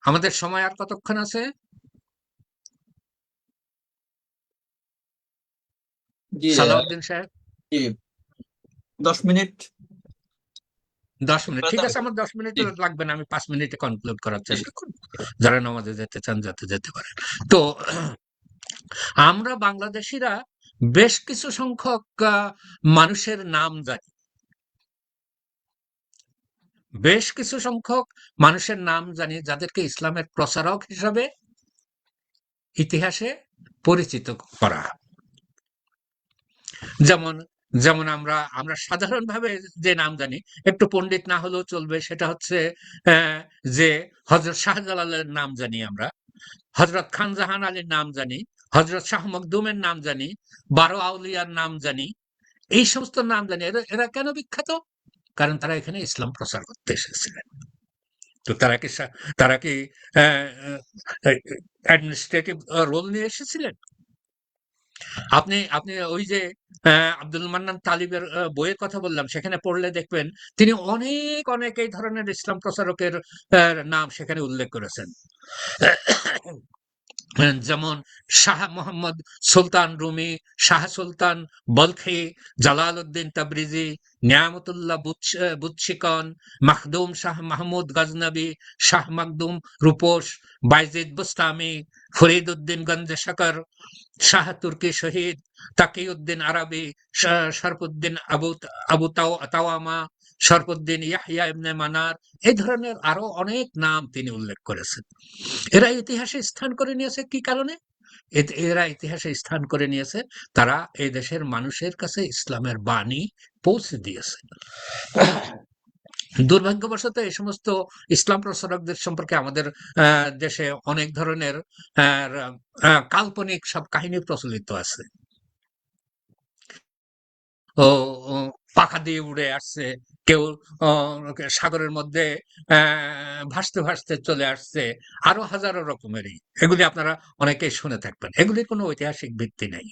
আমাদের সময় আর কতক্ষণ আছে? সালাউদ্দিন সাহেব, 10 মিনিট। 10 মিনিট, ঠিক আছে। আমার 10 মিনিট লাগবে না, আমি 5 মিনিটে কনক্লুড করার চেষ্টা করব, যারা নামাজে যেতে চান যাতে যেতে পারেন। তো আমরা বাংলাদেশিরা বেশ কিছু সংখ্যক মানুষের নাম জানি, বেশ কিছু সংখ্যক মানুষের নাম জানি যাদেরকে ইসলামের প্রচারক হিসাবে ইতিহাসে পরিচিত করা। যেমন যেমন আমরা সাধারণভাবে যে নাম জানি, একটু পণ্ডিত না হলেও চলবে, সেটা হচ্ছে যে হযরত শাহজালালের নাম জানি আমরা, হযরত খানজাহান আলীর নাম জানি, হযরত শাহ মখদুমের নাম জানি, 12 আউলিয়ার নাম জানি, এই সমস্ত নাম জানি। এরা কেন বিখ্যাত? কারণ তারা এখানে ইসলাম প্রচার করতে এসেছিলেন। তো তারা কি অ্যাডমিনিস্ট্রেটিভ রোল নিয়ে এসেছিলেন? আপনি ওই যে আব্দুল মান্নান তালিবের বইয়ের কথা বললাম, সেখানে পড়লে দেখবেন তিনি অনেক এই ধরনের ইসলাম প্রচারকের নাম সেখানে উল্লেখ করেছেন। যেমন শাহ মোহাম্মদ সুলতান রুমি, শাহ সুলতান বলখি, জালাল উদ্দিন তাবরিজি, নিয়ামতুল্লাহ বুৎসিকন, মাখদুম শাহ মাহমুদ গজনবী, শাহ মাকদুম রূপোশ, বাইজিদ বুস্তামি, ফরিদ উদ্দিন গঞ্জে শকর, শাহ তুর্কি শহীদ, তাকিউদ্দিন আরবি, শরফুদ্দিন আবু তাওয়ামা, শরফুদ্দিন ইয়াহইয়া ইবনে মানার, এই ধরনের আরো অনেক নাম তিনি উল্লেখ করেছেন। এরা ইতিহাসে স্থান করে নিয়েছে কি কারণে? এরা ইতিহাসে স্থান করে নিয়েছে, তারা এই দেশের মানুষের কাছে ইসলামের বাণী পৌঁছে দিয়েছে। দুর্ভাগ্যবশত এই সমস্ত ইসলাম প্রচারকদের সম্পর্কে আমাদের দেশে অনেক ধরনের কাল্পনিক সব কাহিনী প্রচলিত আছে। ও পাখা দিয়ে উড়ে আসছে, কেউ সাগরের মধ্যে ভাসতে ভাসতে চলে আসছে, আরো হাজারো রকমেরই, এগুলি আপনারা অনেকেই শুনে থাকবেন। এগুলির কোনো ঐতিহাসিক ভিত্তি নেই।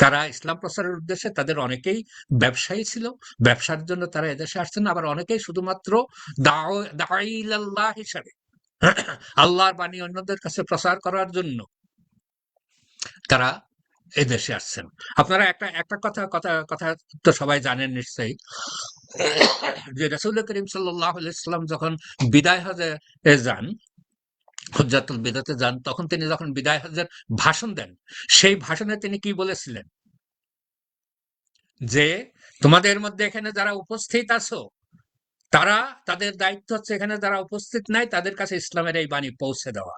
তারা ইসলাম প্রচারের উদ্দেশ্যে তাদের অনেকেই ব্যবসায়ী ছিল, ব্যবসার জন্য তারা এদেশে আসছেন, আবার অনেকেই শুধুমাত্র দাঈ ইলাল্লাহ হিসাবে আল্লাহর বাণী অন্যদের কাছে প্রচার করার জন্য তারা এদেশে আসছেন। আপনারা একটা কথা তো সবাই জানেন নিশ্চয়ই, যে রাসূল করিম সাল্লাল্লাহু আলাইহি ওয়াসাল্লাম যখন বিদায় হজে যান, হুজ্জাতুল বিদাতে যান, তখন তিনি যখন বিদায় হজের ভাষণ দেন, সেই ভাষণে তিনি কি বলেছিলেন? যে তোমাদের মধ্যে এখানে যারা উপস্থিত আছো, তারা, তাদের দায়িত্ব হচ্ছে এখানে যারা উপস্থিত নাই তাদের কাছে ইসলামের এই বাণী পৌঁছে দেওয়া।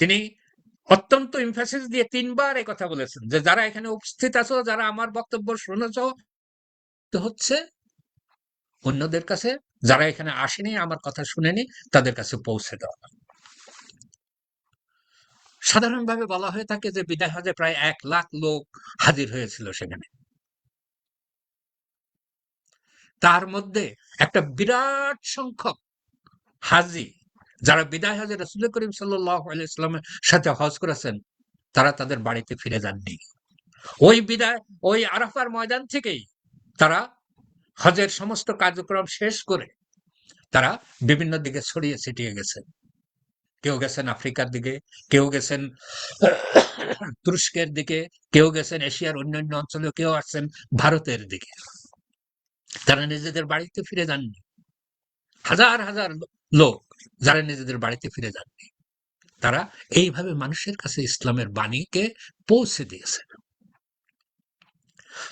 তিনি অত্যন্ত ইমফাসিস দিয়ে ৩ বার এই কথা বলেছেন যে যারা এখানে উপস্থিত আছো, যারা আমার বক্তব্য শুনেছ, তো হচ্ছে অন্যদের কাছে, যারা এখানে আসেনি, আমার কথা শুনেনি, তাদের কাছে পৌঁছে দেওয়া। সাধারণভাবে বলা হয়ে থাকে যে বিদায় হজে প্রায় ১ লাখ লোক হাজির হয়েছিল সেখানে। তার মধ্যে একটা বিরাট সংখ্যক হাজী যারা বিদায় হজে রাসূল করিম সাল্লাল্লাহু আলাইহি ওয়াসাল্লামের সাথে হজ করেছেন, তারা তাদের বাড়িতে ফিরে যাননি। ওই আরাফার ময়দান থেকেই তারা হজের সমস্ত কার্যক্রম শেষ করে তারা বিভিন্ন দিকে ছড়িয়ে ছিটিয়ে গেছেন। কেউ গেছেন আফ্রিকার দিকে, কেউ গেছেন তুরস্কের দিকে, কেউ গেছেন এশিয়ার অন্যান্য অঞ্চলে, কেউ আসছেন ভারতের দিকে। তারা নিজেদের বাড়িতে ফিরে যাননি। হাজার হাজার লোক যারা নিজেদের বাড়িতে ফিরে যাননি, তারা এইভাবে মানুষের কাছে ইসলামের বাণীকে পৌঁছে দিয়েছে।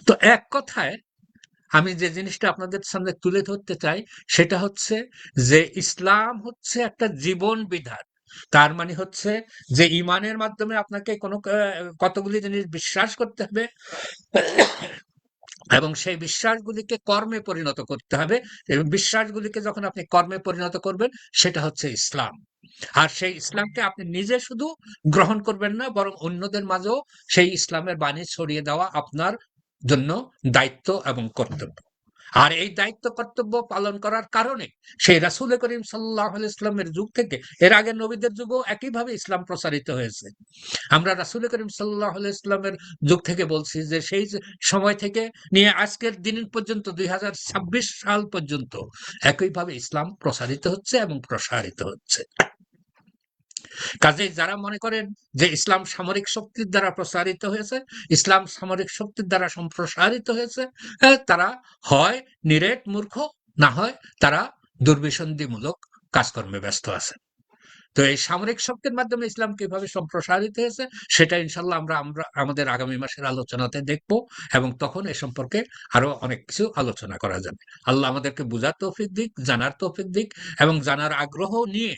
তো এক কথায় আমি যে জিনিসটা আপনাদের সামনে তুলে ধরতে চাই সেটা হচ্ছে যে ইসলাম হচ্ছে একটা জীবন বিধান। তার মানে হচ্ছে যে ইমানের মাধ্যমে আপনাকে কতগুলি জিনিস বিশ্বাস করতে হবে এবং সেই বিশ্বাসগুলিকে কর্মে পরিণত করতে হবে, এবং বিশ্বাসগুলিকে যখন আপনি কর্মে পরিণত করবেন সেটা হচ্ছে ইসলাম। আর সেই ইসলামকে আপনি নিজে শুধু গ্রহণ করবেন না, বরং অন্যদের মাঝেও সেই ইসলামের বাণী ছড়িয়ে দেওয়া আপনার জন্য দায়িত্ব এবং কর্তব্য। আর এই দায়িত্ব কর্তব্য পালন করার কারণে সেই রাসূল করিম সাল্লাল্লাহু আলাইহি ওয়াসাল্লামের যুগ থেকে এর আগে নবীদের যুগেও একইভাবে ইসলাম প্রসারিত হয়েছে। আমরা রাসূল করিম সাল্লাল্লাহু আলাইহি ওয়াসাল্লামের যুগ থেকে বলছি যে সেই সময় থেকে নিয়ে আজকের দিন পর্যন্ত ২০২৬ সাল পর্যন্ত একইভাবে ইসলাম প্রসারিত হচ্ছে এবং প্রসারিত হচ্ছে। কাজেই যারা মনে করেন যে ইসলাম সামরিক শক্তির দ্বারা প্রসারিত হয়েছে, ইসলাম সামরিক শক্তির দ্বারা সম্প্রসারিত হয়েছে, তারা হয় নিরেট মূর্খ, না হয় তারা দুর্বিসন্ধিমূলক কাজকর্মে ব্যস্ত আছে। তো এই সামরিক শক্তির মাধ্যমে ইসলাম কিভাবে সম্প্রসারিত হয়েছে সেটা ইনশাল্লাহ আমরা আমরা আমাদের আগামী মাসের আলোচনাতে দেখব, এবং তখন এ সম্পর্কে আরো অনেক কিছু আলোচনা করা যাবে। আল্লাহ আমাদেরকে বুঝার তৌফিক দিক, জানার তৌফিক দিক, এবং জানার আগ্রহ নিয়ে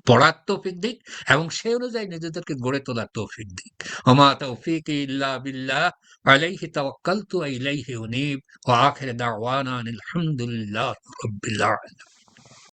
পড়ার তৌফিক দিক, এবং সেই অনুযায়ী নিজেদেরকে গড়ে তোলার তৌফিক দিক। ওমা তৌফিকি ইল্লা বিল্লাহ, আলাইহি তাওয়াক্কালতু ওয়া ইলাইহি উনীব, ওয়া আখিরু দাওয়ানা আনিল হামদুলিল্লাহি রাব্বিল আলামিন।